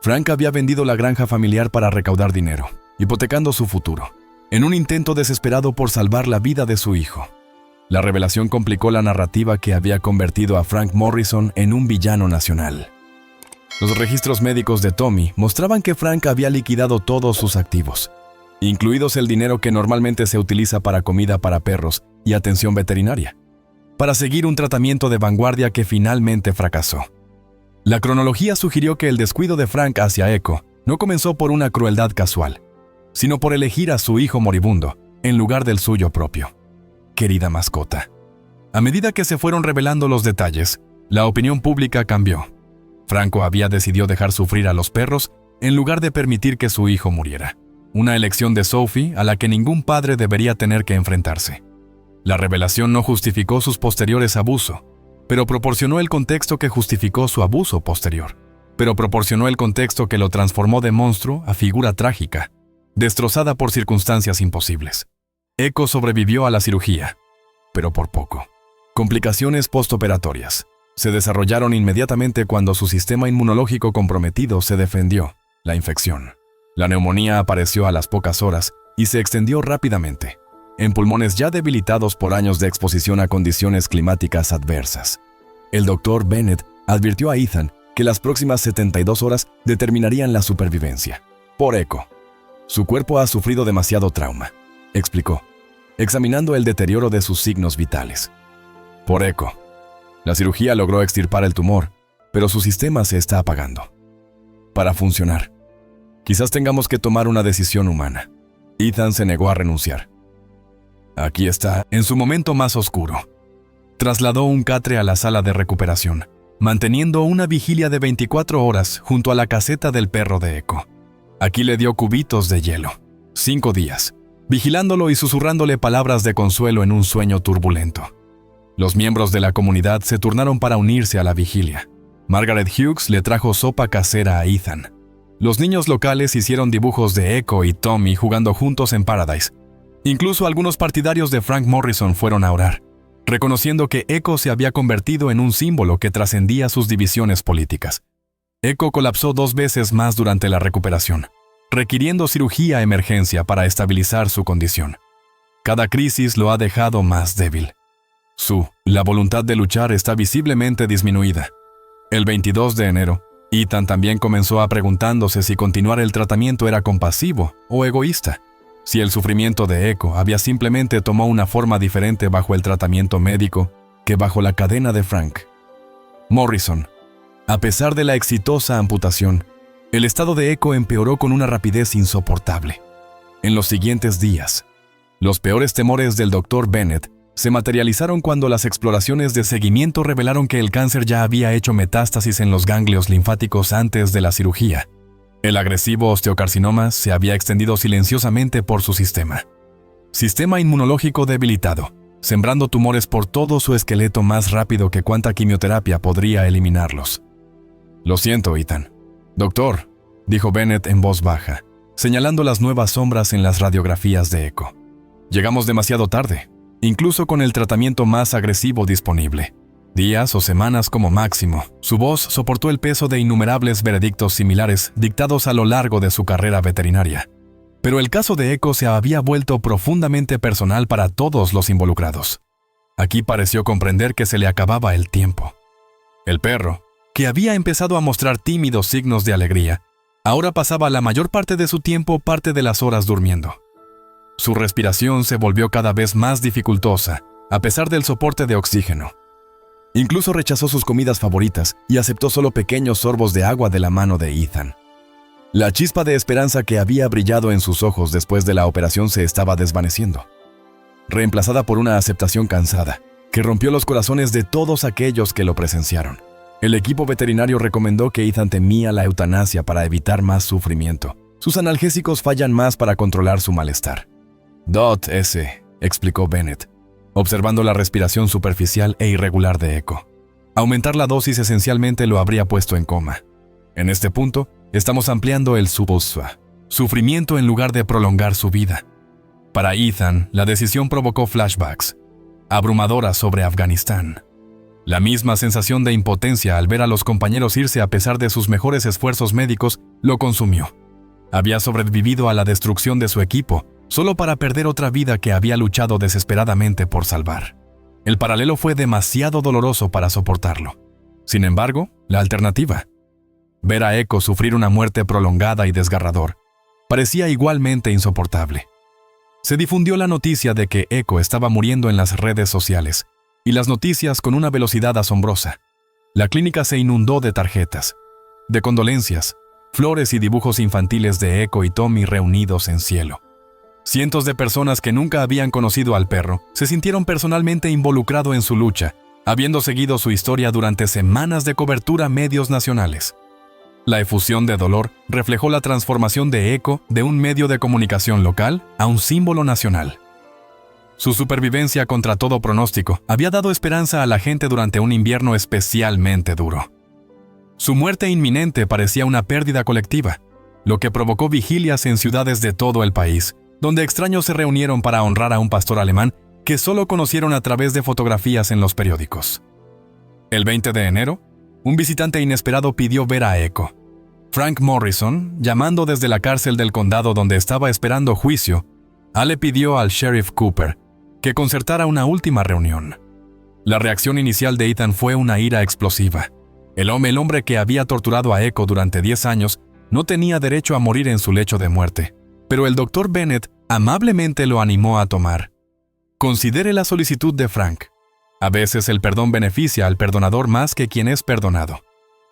Frank había vendido la granja familiar para recaudar dinero, hipotecando su futuro, en un intento desesperado por salvar la vida de su hijo. La revelación complicó la narrativa que había convertido a Frank Morrison en un villano nacional. Los registros médicos de Tommy mostraban que Frank había liquidado todos sus activos, incluidos el dinero que normalmente se utiliza para comida para perros y atención veterinaria, para seguir un tratamiento de vanguardia que finalmente fracasó. La cronología sugirió que el descuido de Frank hacia Echo no comenzó por una crueldad casual, sino por elegir a su hijo moribundo en lugar del suyo propio. Querida mascota. A medida que se fueron revelando los detalles, la opinión pública cambió. Franco había decidido dejar sufrir a los perros en lugar de permitir que su hijo muriera. Una elección de Sophie a la que ningún padre debería tener que enfrentarse. La revelación no justificó sus posteriores abusos, pero proporcionó el contexto que justificó su abuso posterior. Pero proporcionó el contexto que lo transformó de monstruo a figura trágica, destrozada por circunstancias imposibles. Echo sobrevivió a la cirugía, pero por poco. Complicaciones postoperatorias se desarrollaron inmediatamente cuando su sistema inmunológico comprometido se defendió la infección. La neumonía apareció a las pocas horas y se extendió rápidamente, en pulmones ya debilitados por años de exposición a condiciones climáticas adversas. El doctor Bennett advirtió a Ethan que las próximas 72 horas determinarían la supervivencia. Por Echo. Su cuerpo ha sufrido demasiado trauma, explicó, examinando el deterioro de sus signos vitales. Por Echo. La cirugía logró extirpar el tumor, pero su sistema se está apagando. Para funcionar, quizás tengamos que tomar una decisión humana. Ethan se negó a renunciar. Aquí está, en su momento más oscuro. Trasladó un catre a la sala de recuperación, manteniendo una vigilia de 24 horas junto a la caseta del perro de Echo. Aquí le dio cubitos de hielo. 5 días, vigilándolo y susurrándole palabras de consuelo en un sueño turbulento. Los miembros de la comunidad se turnaron para unirse a la vigilia. Margaret Hughes le trajo sopa casera a Ethan. Los niños locales hicieron dibujos de Echo y Tommy jugando juntos en Paradise. Incluso algunos partidarios de Frank Morrison fueron a orar, reconociendo que Echo se había convertido en un símbolo que trascendía sus divisiones políticas. Echo colapsó 2 veces más durante la recuperación, requiriendo cirugía a emergencia para estabilizar su condición. Cada crisis lo ha dejado más débil. La voluntad de luchar está visiblemente disminuida. El 22 de enero, Ethan también comenzó a preguntándose si continuar el tratamiento era compasivo o egoísta, si el sufrimiento de Echo había simplemente tomado una forma diferente bajo el tratamiento médico que bajo la cadena de Frank Morrison. A pesar de la exitosa amputación, el estado de Echo empeoró con una rapidez insoportable. En los siguientes días, los peores temores del Dr. Bennett se materializaron cuando las exploraciones de seguimiento revelaron que el cáncer ya había hecho metástasis en los ganglios linfáticos antes de la cirugía. El agresivo osteocarcinoma se había extendido silenciosamente por su sistema inmunológico debilitado, sembrando tumores por todo su esqueleto más rápido que cuanta quimioterapia podría eliminarlos. «Lo siento, Ethan». «Doctor», dijo Bennett en voz baja, señalando las nuevas sombras en las radiografías de Echo. «Llegamos demasiado tarde. incluso con el tratamiento más agresivo disponible. Días o semanas como máximo, su voz soportó el peso de innumerables veredictos similares dictados a lo largo de su carrera veterinaria. Pero el caso de Echo se había vuelto profundamente personal para todos los involucrados. Aquí pareció comprender que se le acababa el tiempo. El perro, que había empezado a mostrar tímidos signos de alegría, ahora pasaba la mayor parte de su tiempo parte de las horas durmiendo. Su respiración se volvió cada vez más dificultosa, a pesar del soporte de oxígeno. Incluso rechazó sus comidas favoritas y aceptó solo pequeños sorbos de agua de la mano de Ethan. La chispa de esperanza que había brillado en sus ojos después de la operación se estaba desvaneciendo, reemplazada por una aceptación cansada, que rompió los corazones de todos aquellos que lo presenciaron. El equipo veterinario recomendó que Ethan temía la eutanasia para evitar más sufrimiento. Sus analgésicos fallan más para controlar su malestar. S, explicó Bennett, observando la respiración superficial e irregular de Echo. Aumentar la dosis esencialmente lo habría puesto en coma. En este punto, estamos ampliando el sufrimiento en lugar de prolongar su vida. Para Ethan, la decisión provocó flashbacks abrumadoras sobre Afganistán. La misma sensación de impotencia al ver a los compañeros irse a pesar de sus mejores esfuerzos médicos lo consumió. Había sobrevivido a la destrucción de su equipo, solo para perder otra vida que había luchado desesperadamente por salvar. El paralelo fue demasiado doloroso para soportarlo. Sin embargo, la alternativa, ver a Echo sufrir una muerte prolongada y desgarrador, parecía igualmente insoportable. Se difundió la noticia de que Echo estaba muriendo en las redes sociales, y las noticias con una velocidad asombrosa. La clínica se inundó de tarjetas, de condolencias, flores y dibujos infantiles de Echo y Tommy reunidos en cielo. Cientos de personas que nunca habían conocido al perro se sintieron personalmente involucrados en su lucha, habiendo seguido su historia durante semanas de cobertura medios nacionales. La efusión de dolor reflejó la transformación de Echo de un medio de comunicación local a un símbolo nacional. Su supervivencia contra todo pronóstico había dado esperanza a la gente durante un invierno especialmente duro. Su muerte inminente parecía una pérdida colectiva, lo que provocó vigilias en ciudades de todo el país, donde extraños se reunieron para honrar a un pastor alemán que solo conocieron a través de fotografías en los periódicos. El 20 de enero, un visitante inesperado pidió ver a Echo. Frank Morrison, llamando desde la cárcel del condado donde estaba esperando juicio, le pidió al sheriff Cooper que concertara una última reunión. La reacción inicial de Ethan fue una ira explosiva. El hombre que había torturado a Echo durante 10 años no tenía derecho a morir en su lecho de muerte, pero el Dr. Bennett amablemente lo animó a tomar. Considere la solicitud de Frank. A veces el perdón beneficia al perdonador más que quien es perdonado.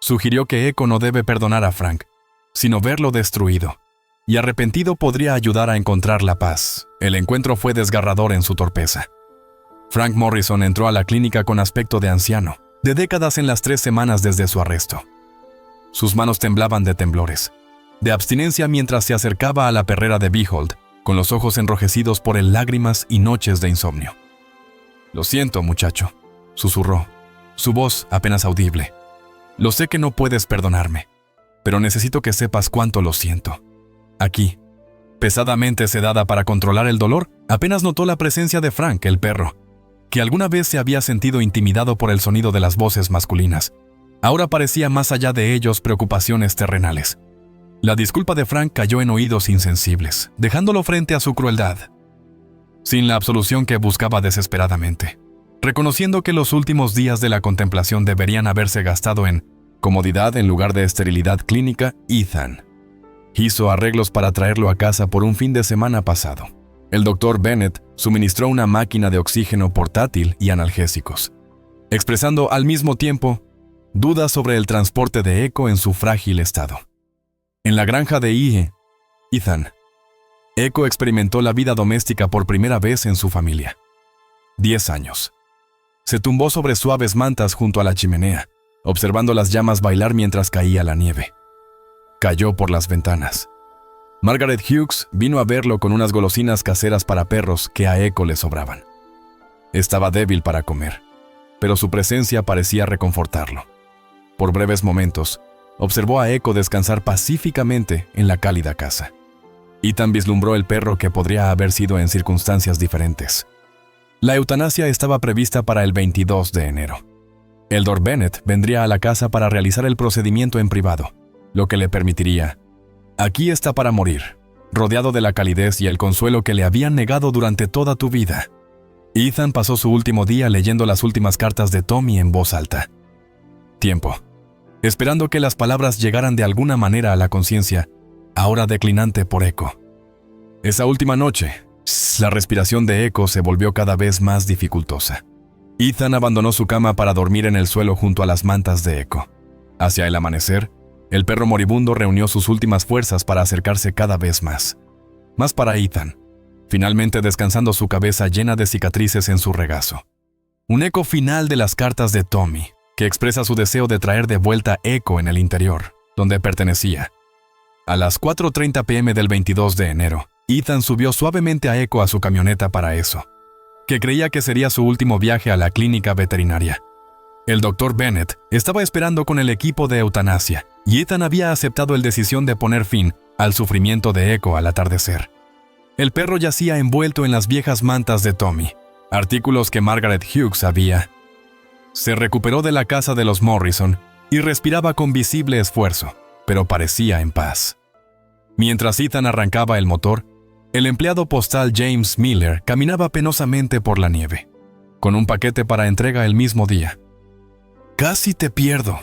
Sugirió que Echo no debe perdonar a Frank, sino verlo destruido, y arrepentido podría ayudar a encontrar la paz. El encuentro fue desgarrador en su torpeza. Frank Morrison entró a la clínica con aspecto de anciano, de décadas en las 3 semanas desde su arresto. Sus manos temblaban de temblores, de abstinencia mientras se acercaba a la perrera de Behold, con los ojos enrojecidos por el lágrimas y noches de insomnio. «Lo siento, muchacho», susurró, su voz apenas audible. «Lo sé que no puedes perdonarme, pero necesito que sepas cuánto lo siento». Aquí, pesadamente sedada para controlar el dolor, apenas notó la presencia de Frank, el perro, que alguna vez se había sentido intimidado por el sonido de las voces masculinas. Ahora parecía más allá de ellos preocupaciones terrenales. La disculpa de Frank cayó en oídos insensibles, dejándolo frente a su crueldad, sin la absolución que buscaba desesperadamente, reconociendo que los últimos días de la contemplación deberían haberse gastado en comodidad en lugar de esterilidad clínica. Ethan hizo arreglos para traerlo a casa por un fin de semana pasado. El Dr. Bennett suministró una máquina de oxígeno portátil y analgésicos, expresando al mismo tiempo dudas sobre el transporte de Echo en su frágil estado. En la granja de Ethan, Echo experimentó la vida doméstica por primera vez en su familia. 10 años. Se tumbó sobre suaves mantas junto a la chimenea, observando las llamas bailar mientras caía la nieve. Cayó por las ventanas. Margaret Hughes vino a verlo con unas golosinas caseras para perros que a Echo le sobraban. Estaba débil para comer, pero su presencia parecía reconfortarlo. Por breves momentos, observó a Echo descansar pacíficamente en la cálida casa. Ethan vislumbró el perro que podría haber sido en circunstancias diferentes. La eutanasia estaba prevista para el 22 de enero. Eldor Bennett vendría a la casa para realizar el procedimiento en privado, lo que le permitiría: aquí está para morir, rodeado de la calidez y el consuelo que le habían negado durante toda tu vida. Ethan pasó su último día leyendo las últimas cartas de Tommy en voz alta. Tiempo, esperando que las palabras llegaran de alguna manera a la conciencia, ahora declinante por Echo. Esa última noche, la respiración de Echo se volvió cada vez más dificultosa. Ethan abandonó su cama para dormir en el suelo junto a las mantas de Echo. Hacia el amanecer, el perro moribundo reunió sus últimas fuerzas para acercarse cada vez más. Más para Ethan, finalmente descansando su cabeza llena de cicatrices en su regazo. Un eco final de las cartas de Tommy, que expresa su deseo de traer de vuelta Echo en el interior, donde pertenecía. A las 4:30 p.m. del 22 de enero, Ethan subió suavemente a Echo a su camioneta para eso, que creía que sería su último viaje a la clínica veterinaria. El Dr. Bennett estaba esperando con el equipo de eutanasia, y Ethan había aceptado la decisión de poner fin al sufrimiento de Echo al atardecer. El perro yacía envuelto en las viejas mantas de Tommy, artículos que Margaret Hughes había. Se recuperó de la casa de los Morrison y respiraba con visible esfuerzo, pero parecía en paz. Mientras Ethan arrancaba el motor, el empleado postal James Miller caminaba penosamente por la nieve, con un paquete para entrega el mismo día. «Casi te pierdo»,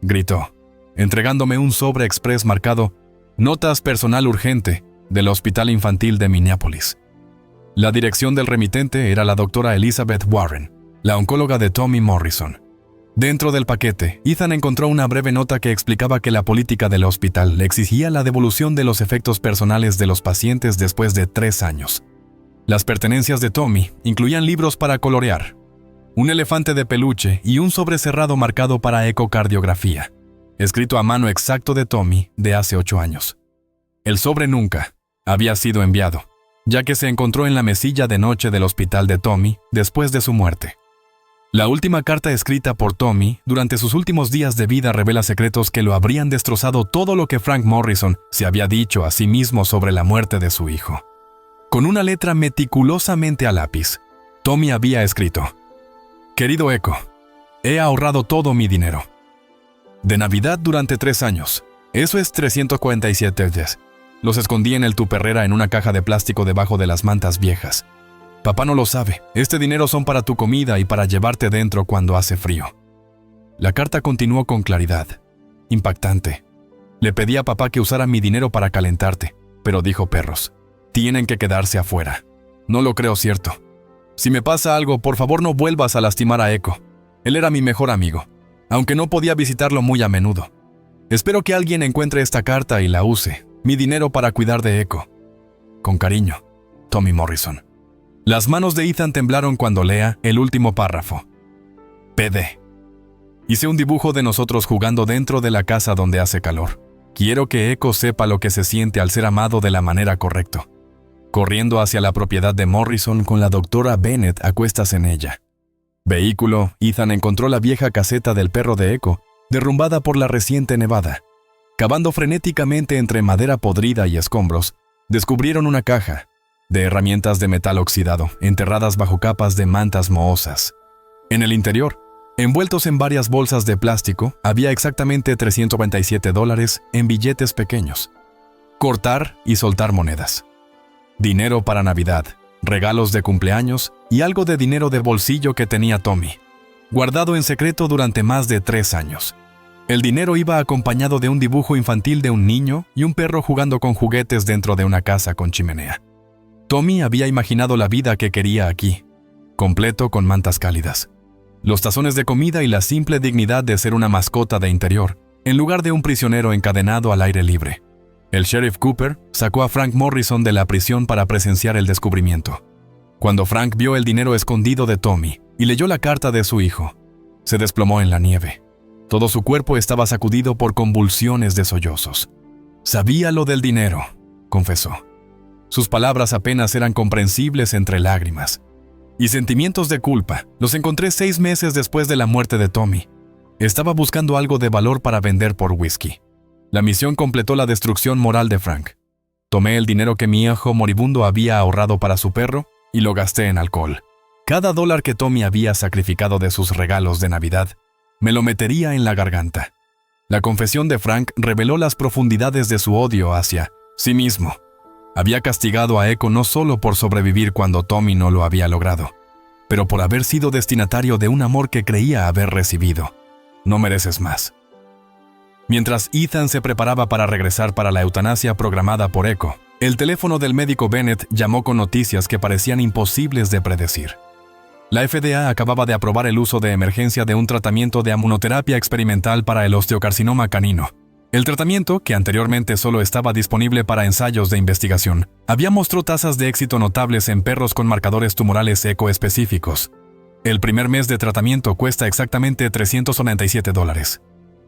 gritó, entregándome un sobre express marcado «Notas personal urgente» del Hospital Infantil de Minneapolis. La dirección del remitente era la doctora Elizabeth Warren, la oncóloga de Tommy Morrison. Dentro del paquete, Ethan encontró una breve nota que explicaba que la política del hospital le exigía la devolución de los efectos personales de los pacientes después de 3 años. Las pertenencias de Tommy incluían libros para colorear, un elefante de peluche y un sobre cerrado marcado para ecocardiografía, escrito a mano exacto de Tommy de hace 8 años. El sobre nunca había sido enviado, ya que se encontró en la mesilla de noche del hospital de Tommy después de su muerte. La última carta escrita por Tommy durante sus últimos días de vida revela secretos que lo habrían destrozado todo lo que Frank Morrison se había dicho a sí mismo sobre la muerte de su hijo. Con una letra meticulosamente a lápiz, Tommy había escrito: «Querido Echo, he ahorrado todo mi dinero. De Navidad durante 3 años, eso es 347 días. Los escondí en el tupperware en una caja de plástico debajo de las mantas viejas. Papá no lo sabe, este dinero son para tu comida y para llevarte dentro cuando hace frío». La carta continuó con claridad, impactante. «Le pedí a papá que usara mi dinero para calentarte, pero dijo perros, tienen que quedarse afuera. No lo creo cierto. Si me pasa algo, por favor no vuelvas a lastimar a Echo. Él era mi mejor amigo, aunque no podía visitarlo muy a menudo. Espero que alguien encuentre esta carta y la use. Mi dinero para cuidar de Echo. Con cariño, Tommy Morrison». Las manos de Ethan temblaron cuando lea el último párrafo. PD. Hice un dibujo de nosotros jugando dentro de la casa donde hace calor. Quiero que Echo sepa lo que se siente al ser amado de la manera correcta. Corriendo hacia la propiedad de Morrison con la doctora Bennett a cuestas en ella. Vehículo, Ethan encontró la vieja caseta del perro de Echo, derrumbada por la reciente nevada. Cavando frenéticamente entre madera podrida y escombros, descubrieron una caja de herramientas de metal oxidado, enterradas bajo capas de mantas mohosas. En el interior, envueltos en varias bolsas de plástico, había exactamente $397 en billetes pequeños. Cortar y soltar monedas. Dinero para Navidad, regalos de cumpleaños y algo de dinero de bolsillo que tenía Tommy, guardado en secreto durante más de 3 años. El dinero iba acompañado de un dibujo infantil de un niño y un perro jugando con juguetes dentro de una casa con chimenea. Tommy había imaginado la vida que quería aquí, completo con mantas cálidas, los tazones de comida y la simple dignidad de ser una mascota de interior, en lugar de un prisionero encadenado al aire libre. El sheriff Cooper sacó a Frank Morrison de la prisión para presenciar el descubrimiento. Cuando Frank vio el dinero escondido de Tommy y leyó la carta de su hijo, se desplomó en la nieve. Todo su cuerpo estaba sacudido por convulsiones de sollozos. «Sabía lo del dinero», confesó. Sus palabras apenas eran comprensibles entre lágrimas. Y sentimientos de culpa los encontré 6 meses después de la muerte de Tommy. Estaba buscando algo de valor para vender por whisky. La misión completó la destrucción moral de Frank. Tomé el dinero que mi hijo moribundo había ahorrado para su perro y lo gasté en alcohol. Cada dólar que Tommy había sacrificado de sus regalos de Navidad, me lo metería en la garganta. La confesión de Frank reveló las profundidades de su odio hacia sí mismo. Había castigado a Echo no solo por sobrevivir cuando Tommy no lo había logrado, pero por haber sido destinatario de un amor que creía haber recibido. No mereces más. Mientras Ethan se preparaba para regresar para la eutanasia programada por Echo, el teléfono del médico Bennett llamó con noticias que parecían imposibles de predecir. La FDA acababa de aprobar el uso de emergencia de un tratamiento de inmunoterapia experimental para el osteocarcinoma canino. El tratamiento, que anteriormente solo estaba disponible para ensayos de investigación, había mostrado tasas de éxito notables en perros con marcadores tumorales Echo específicos. El primer mes de tratamiento cuesta exactamente $397.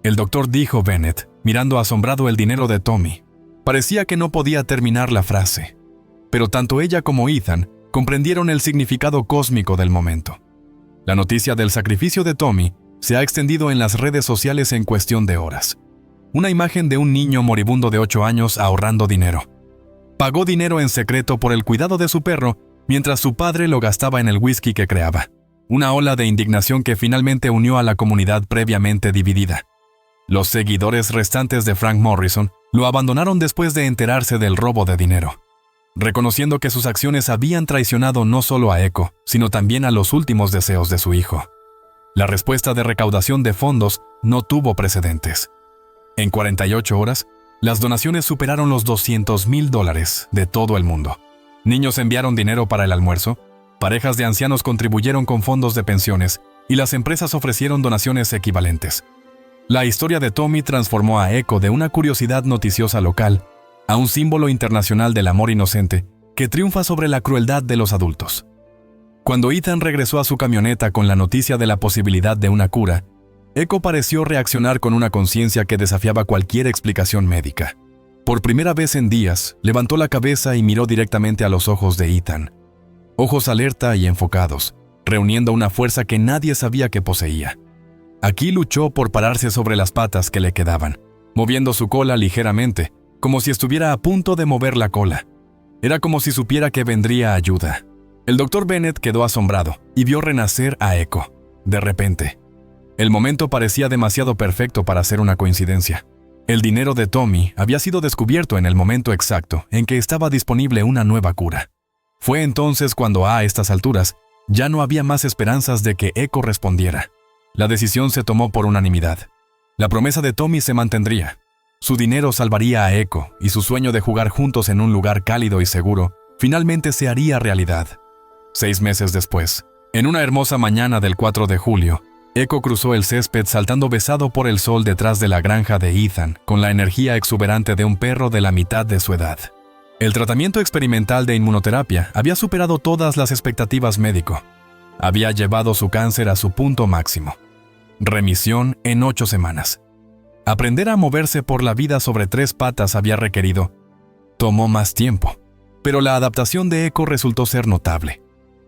El doctor dijo Bennett, mirando asombrado el dinero de Tommy. Parecía que no podía terminar la frase. Pero tanto ella como Ethan comprendieron el significado cósmico del momento. La noticia del sacrificio de Tommy se ha extendido en las redes sociales en cuestión de horas. Una imagen de un niño moribundo de 8 años ahorrando dinero. Pagó dinero en secreto por el cuidado de su perro mientras su padre lo gastaba en el whisky que creaba. Una ola de indignación que finalmente unió a la comunidad previamente dividida. Los seguidores restantes de Frank Morrison lo abandonaron después de enterarse del robo de dinero, reconociendo que sus acciones habían traicionado no solo a Echo, sino también a los últimos deseos de su hijo. La respuesta de recaudación de fondos no tuvo precedentes. En 48 horas, las donaciones superaron los $200,000 de todo el mundo. Niños enviaron dinero para el almuerzo, parejas de ancianos contribuyeron con fondos de pensiones y las empresas ofrecieron donaciones equivalentes. La historia de Tommy transformó a Echo de una curiosidad noticiosa local a un símbolo internacional del amor inocente que triunfa sobre la crueldad de los adultos. Cuando Ethan regresó a su camioneta con la noticia de la posibilidad de una cura, Echo pareció reaccionar con una conciencia que desafiaba cualquier explicación médica. Por primera vez en días, levantó la cabeza y miró directamente a los ojos de Ethan. Ojos alerta y enfocados, reuniendo una fuerza que nadie sabía que poseía. Aquí luchó por pararse sobre las patas que le quedaban, moviendo su cola ligeramente, como si estuviera a punto de mover la cola. Era como si supiera que vendría ayuda. El Dr. Bennett quedó asombrado y vio renacer a Echo, de repente. El momento parecía demasiado perfecto para ser una coincidencia. El dinero de Tommy había sido descubierto en el momento exacto en que estaba disponible una nueva cura. Fue entonces cuando a estas alturas ya no había más esperanzas de que Echo respondiera. La decisión se tomó por unanimidad. La promesa de Tommy se mantendría. Su dinero salvaría a Echo y su sueño de jugar juntos en un lugar cálido y seguro finalmente se haría realidad. 6 meses después, en una hermosa mañana del 4 de julio, Echo cruzó el césped saltando besado por el sol detrás de la granja de Ethan con la energía exuberante de un perro de la mitad de su edad. El tratamiento experimental de inmunoterapia había superado todas las expectativas médico. Había llevado su cáncer a su punto máximo. Remisión en 8 semanas. Aprender a moverse por la vida sobre 3 patas había requerido. Tomó más tiempo, pero la adaptación de Echo resultó ser notable.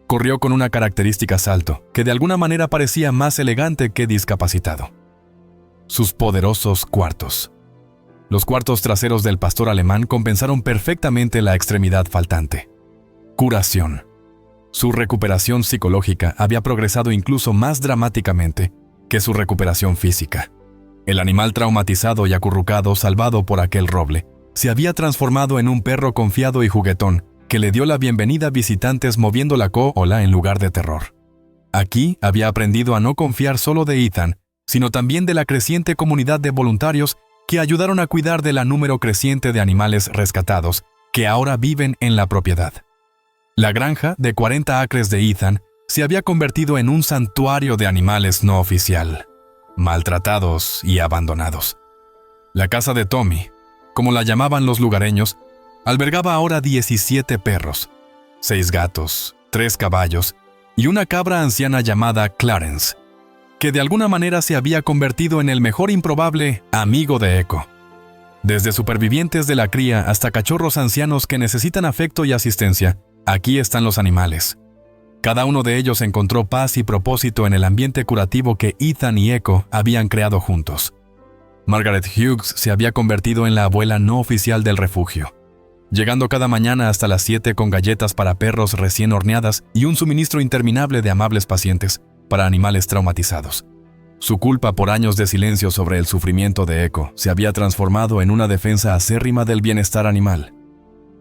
Corrió con una característica salto, que de alguna manera parecía más elegante que discapacitado. Sus poderosos cuartos. Los cuartos traseros del pastor alemán compensaron perfectamente la extremidad faltante. Curación. Su recuperación psicológica había progresado incluso más dramáticamente que su recuperación física. El animal traumatizado y acurrucado salvado por aquel roble se había transformado en un perro confiado y juguetón que le dio la bienvenida a visitantes moviendo la cola en lugar de terror. Aquí había aprendido a no confiar solo de Ethan, sino también de la creciente comunidad de voluntarios que ayudaron a cuidar de la número creciente de animales rescatados que ahora viven en la propiedad. La granja de 40 acres de Ethan se había convertido en un santuario de animales no oficial, maltratados y abandonados. La casa de Tommy, como la llamaban los lugareños, albergaba ahora 17 perros, 6 gatos, 3 caballos y una cabra anciana llamada Clarence, que de alguna manera se había convertido en el mejor improbable amigo de Echo. Desde supervivientes de la cría hasta cachorros ancianos que necesitan afecto y asistencia, aquí están los animales. Cada uno de ellos encontró paz y propósito en el ambiente curativo que Ethan y Echo habían creado juntos. Margaret Hughes se había convertido en la abuela no oficial del refugio. llegando cada mañana hasta las 7 con galletas para perros recién horneadas y un suministro interminable de amables pacientes para animales traumatizados. Su culpa por años de silencio sobre el sufrimiento de Echo se había transformado en una defensa acérrima del bienestar animal.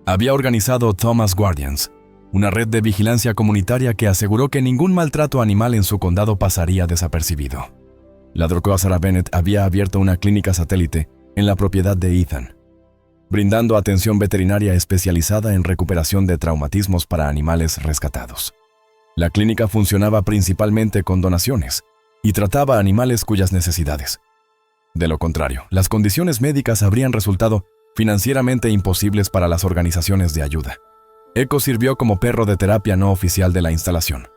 Había organizado Thomas Guardians, una red de vigilancia comunitaria que aseguró que ningún maltrato animal en su condado pasaría desapercibido. La doctora Sarah Bennett había abierto una clínica satélite en la propiedad de Ethan, brindando atención veterinaria especializada en recuperación de traumatismos para animales rescatados. La clínica funcionaba principalmente con donaciones y trataba animales cuyas necesidades. De lo contrario, las condiciones médicas habrían resultado financieramente imposibles para las organizaciones de ayuda. Echo sirvió como perro de terapia no oficial de la instalación,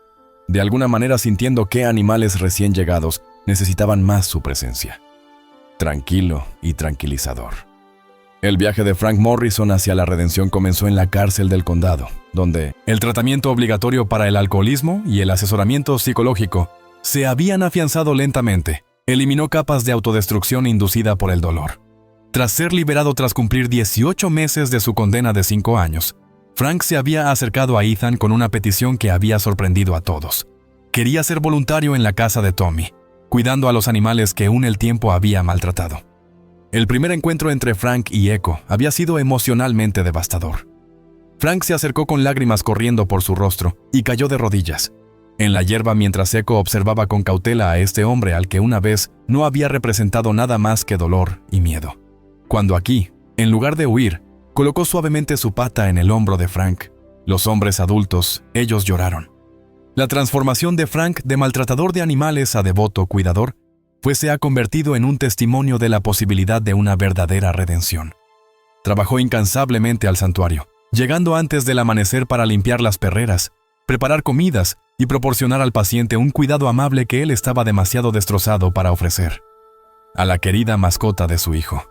de alguna manera sintiendo que animales recién llegados necesitaban más su presencia. Tranquilo y tranquilizador. El viaje de Frank Morrison hacia la redención comenzó en la cárcel del condado, donde el tratamiento obligatorio para el alcoholismo y el asesoramiento psicológico se habían afianzado lentamente. Eliminó capas de autodestrucción inducida por el dolor. Tras ser liberado tras cumplir 18 meses de su condena de 5 años, Frank se había acercado a Ethan con una petición que había sorprendido a todos. Quería ser voluntario en la casa de Tommy, cuidando a los animales que el tiempo había maltratado. El primer encuentro entre Frank y Echo había sido emocionalmente devastador. Frank se acercó con lágrimas corriendo por su rostro y cayó de rodillas en la hierba mientras Echo observaba con cautela a este hombre al que una vez no había representado nada más que dolor y miedo. Cuando aquí, en lugar de huir, colocó suavemente su pata en el hombro de Frank. Los hombres adultos, ellos lloraron. La transformación de Frank de maltratador de animales a devoto cuidador se ha convertido en un testimonio de la posibilidad de una verdadera redención. Trabajó incansablemente al santuario, llegando antes del amanecer para limpiar las perreras, preparar comidas y proporcionar al paciente un cuidado amable que él estaba demasiado destrozado para ofrecer a la querida mascota de su hijo.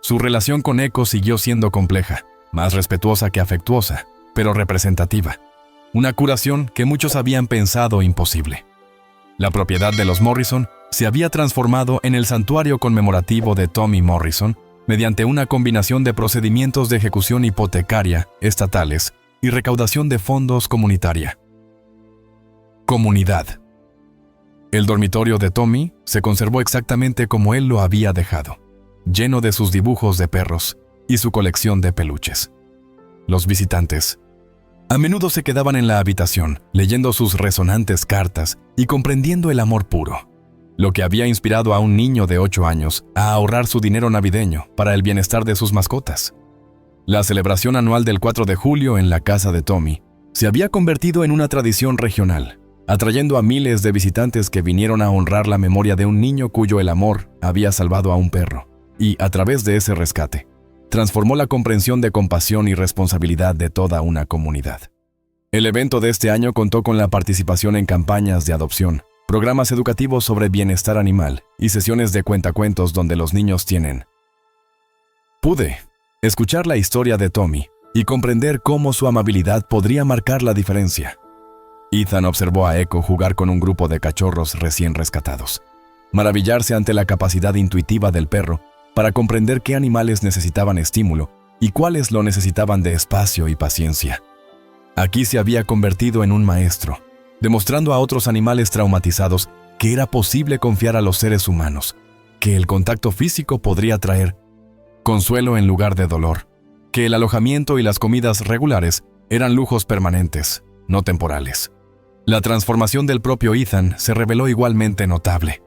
Su relación con Echo siguió siendo compleja, más respetuosa que afectuosa, pero representativa. Una curación que muchos habían pensado imposible. La propiedad de los Morrison se había transformado en el santuario conmemorativo de Tommy Morrison mediante una combinación de procedimientos de ejecución hipotecaria, estatales y recaudación de fondos comunitaria. Comunidad. El dormitorio de Tommy se conservó exactamente como él lo había dejado, lleno de sus dibujos de perros y su colección de peluches. Los visitantes a menudo se quedaban en la habitación, leyendo sus resonantes cartas y comprendiendo el amor puro, lo que había inspirado a un niño de 8 años a ahorrar su dinero navideño para el bienestar de sus mascotas. La celebración anual del 4 de julio en la casa de Tommy se había convertido en una tradición regional, atrayendo a miles de visitantes que vinieron a honrar la memoria de un niño cuyo el amor había salvado a un perro, y, a través de ese rescate, transformó la comprensión de compasión y responsabilidad de toda una comunidad. El evento de este año contó con la participación en campañas de adopción, programas educativos sobre bienestar animal y sesiones de cuentacuentos donde los niños pude escuchar la historia de Tommy y comprender cómo su amabilidad podría marcar la diferencia. Ethan observó a Echo jugar con un grupo de cachorros recién rescatados, maravillarse ante la capacidad intuitiva del perro para comprender qué animales necesitaban estímulo y cuáles lo necesitaban de espacio y paciencia. Aquí se había convertido en un maestro, demostrando a otros animales traumatizados que era posible confiar a los seres humanos, que el contacto físico podría traer consuelo en lugar de dolor, que el alojamiento y las comidas regulares eran lujos permanentes, no temporales. La transformación del propio Ethan se reveló igualmente notable.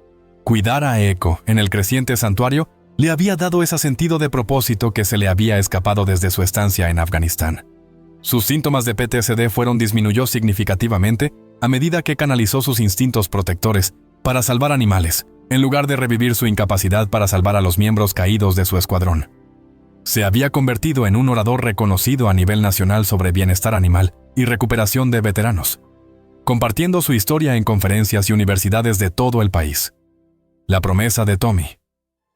Cuidar a Echo en el creciente santuario le había dado ese sentido de propósito que se le había escapado desde su estancia en Afganistán. Sus síntomas de PTSD disminuyó significativamente a medida que canalizó sus instintos protectores para salvar animales, en lugar de revivir su incapacidad para salvar a los miembros caídos de su escuadrón. Se había convertido en un orador reconocido a nivel nacional sobre bienestar animal y recuperación de veteranos, compartiendo su historia en conferencias y universidades de todo el país. La promesa de Tommy.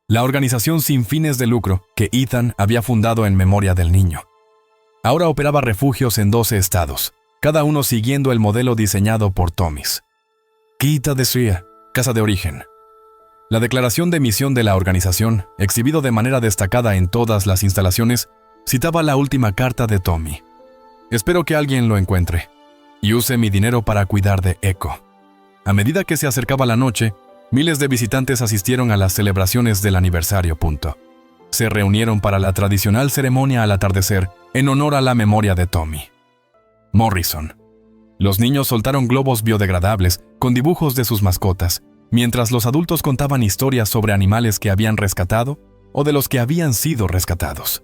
La organización sin fines de lucro que Ethan había fundado en memoria del niño. Ahora operaba refugios en 12 estados, cada uno siguiendo el modelo diseñado por Tommy's. Kita Desria, casa de origen. La declaración de misión de la organización, exhibido de manera destacada en todas las instalaciones, citaba la última carta de Tommy. Espero que alguien lo encuentre y use mi dinero para cuidar de Echo. A medida que se acercaba la noche, miles de visitantes asistieron a las celebraciones del aniversario. Se reunieron para la tradicional ceremonia al atardecer en honor a la memoria de Tommy Morrison. Los niños soltaron globos biodegradables con dibujos de sus mascotas, mientras los adultos contaban historias sobre animales que habían rescatado o de los que habían sido rescatados.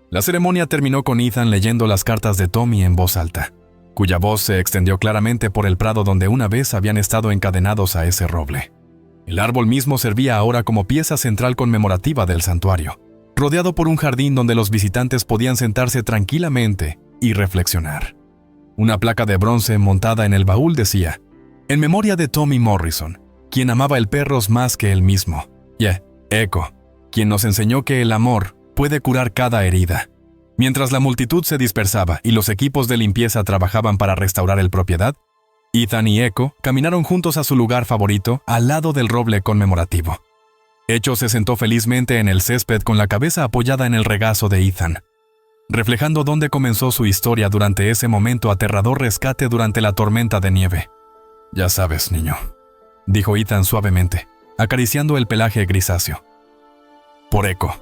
La ceremonia terminó con Ethan leyendo las cartas de Tommy en voz alta, cuya voz se extendió claramente por el prado donde una vez habían estado encadenados a ese roble. El árbol mismo servía ahora como pieza central conmemorativa del santuario, rodeado por un jardín donde los visitantes podían sentarse tranquilamente y reflexionar. Una placa de bronce montada en el baúl decía: en memoria de Tommy Morrison, quien amaba el perros más que él mismo, y Echo, quien nos enseñó que el amor puede curar cada herida. Mientras la multitud se dispersaba y los equipos de limpieza trabajaban para restaurar el propiedad, Ethan y Echo caminaron juntos a su lugar favorito al lado del roble conmemorativo. Echo se sentó felizmente en el césped con la cabeza apoyada en el regazo de Ethan, reflejando dónde comenzó su historia durante ese momento aterrador rescate durante la tormenta de nieve. Ya sabes, niño, dijo Ethan suavemente, acariciando el pelaje grisáceo. Por Echo.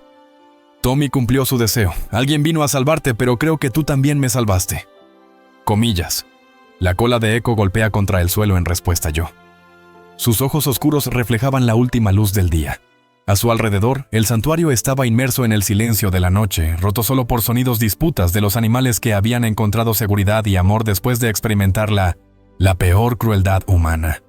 Tommy cumplió su deseo. Alguien vino a salvarte, pero creo que tú también me salvaste. Comillas. La cola de Echo golpea contra el suelo en respuesta yo. Sus ojos oscuros reflejaban la última luz del día. A su alrededor, el santuario estaba inmerso en el silencio de la noche, roto solo por sonidos disputas de los animales que habían encontrado seguridad y amor después de experimentar la peor crueldad humana.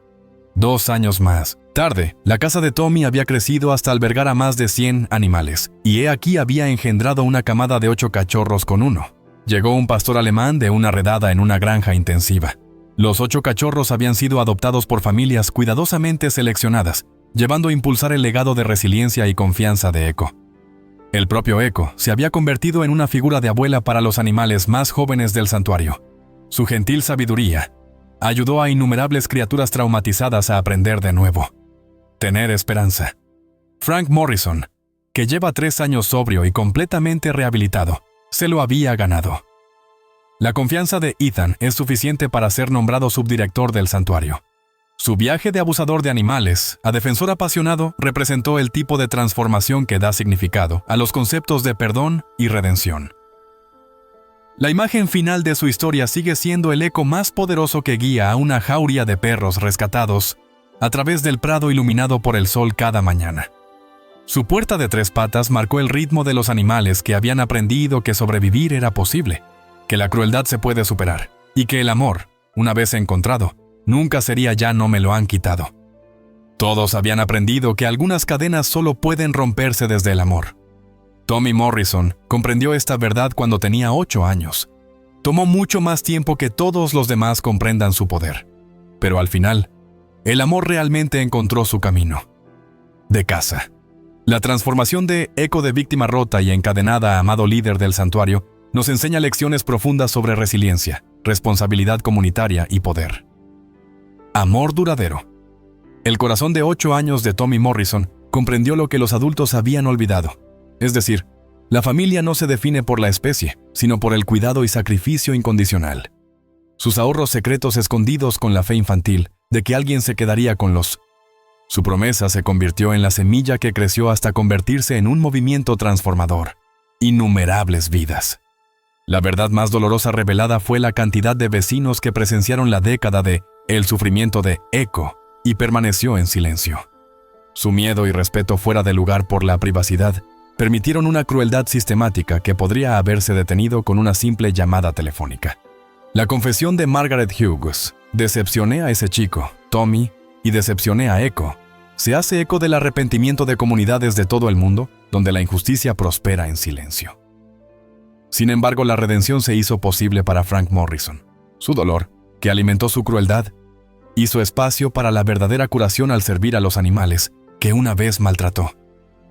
2 años más tarde, la casa de Tommy había crecido hasta albergar a más de 100 animales, y he aquí había engendrado una camada de 8 cachorros con uno. Llegó un pastor alemán de una redada en una granja intensiva. Los 8 cachorros habían sido adoptados por familias cuidadosamente seleccionadas, llevando a impulsar el legado de resiliencia y confianza de Echo. El propio Echo se había convertido en una figura de abuela para los animales más jóvenes del santuario. Su gentil sabiduría ayudó a innumerables criaturas traumatizadas a aprender de nuevo. Tener esperanza. Frank Morrison, que lleva 3 años sobrio y completamente rehabilitado, se lo había ganado. La confianza de Ethan es suficiente para ser nombrado subdirector del santuario. Su viaje de abusador de animales a defensor apasionado representó el tipo de transformación que da significado a los conceptos de perdón y redención. La imagen final de su historia sigue siendo el eco más poderoso que guía a una jauría de perros rescatados a través del prado iluminado por el sol cada mañana. Su puerta de 3 patas marcó el ritmo de los animales que habían aprendido que sobrevivir era posible, que la crueldad se puede superar y que el amor, una vez encontrado, nunca sería ya no me lo han quitado. Todos habían aprendido que algunas cadenas solo pueden romperse desde el amor. Tommy Morrison comprendió esta verdad cuando tenía 8 años. Tomó mucho más tiempo que todos los demás comprendan su poder. Pero al final, el amor realmente encontró su camino. De casa. La transformación de Echo de víctima rota y encadenada a amado líder del santuario nos enseña lecciones profundas sobre resiliencia, responsabilidad comunitaria y poder. Amor duradero. El corazón de 8 años de Tommy Morrison comprendió lo que los adultos habían olvidado. Es decir, la familia no se define por la especie, sino por el cuidado y sacrificio incondicional. Sus ahorros secretos escondidos con la fe infantil de que alguien se quedaría con los... Su promesa se convirtió en la semilla que creció hasta convertirse en un movimiento transformador. Innumerables vidas. La verdad más dolorosa revelada fue la cantidad de vecinos que presenciaron la década de el sufrimiento de Echo y permaneció en silencio. Su miedo y respeto fuera de lugar por la privacidad permitieron una crueldad sistemática que podría haberse detenido con una simple llamada telefónica. La confesión de Margaret Hughes: decepcioné a ese chico, Tommy, y decepcioné a Echo, se hace eco del arrepentimiento de comunidades de todo el mundo donde la injusticia prospera en silencio. Sin embargo, la redención se hizo posible para Frank Morrison. Su dolor, que alimentó su crueldad, hizo espacio para la verdadera curación al servir a los animales que una vez maltrató.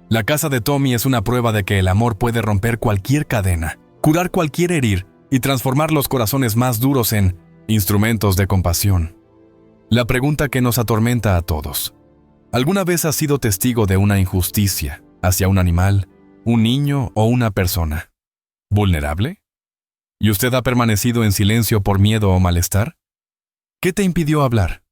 La casa de Tommy es una prueba de que el amor puede romper cualquier cadena, curar cualquier herir y transformar los corazones más duros en instrumentos de compasión. La pregunta que nos atormenta a todos: ¿alguna vez has sido testigo de una injusticia hacia un animal, un niño o una persona? ¿Vulnerable? ¿Y usted ha permanecido en silencio por miedo o malestar? ¿Qué te impidió hablar?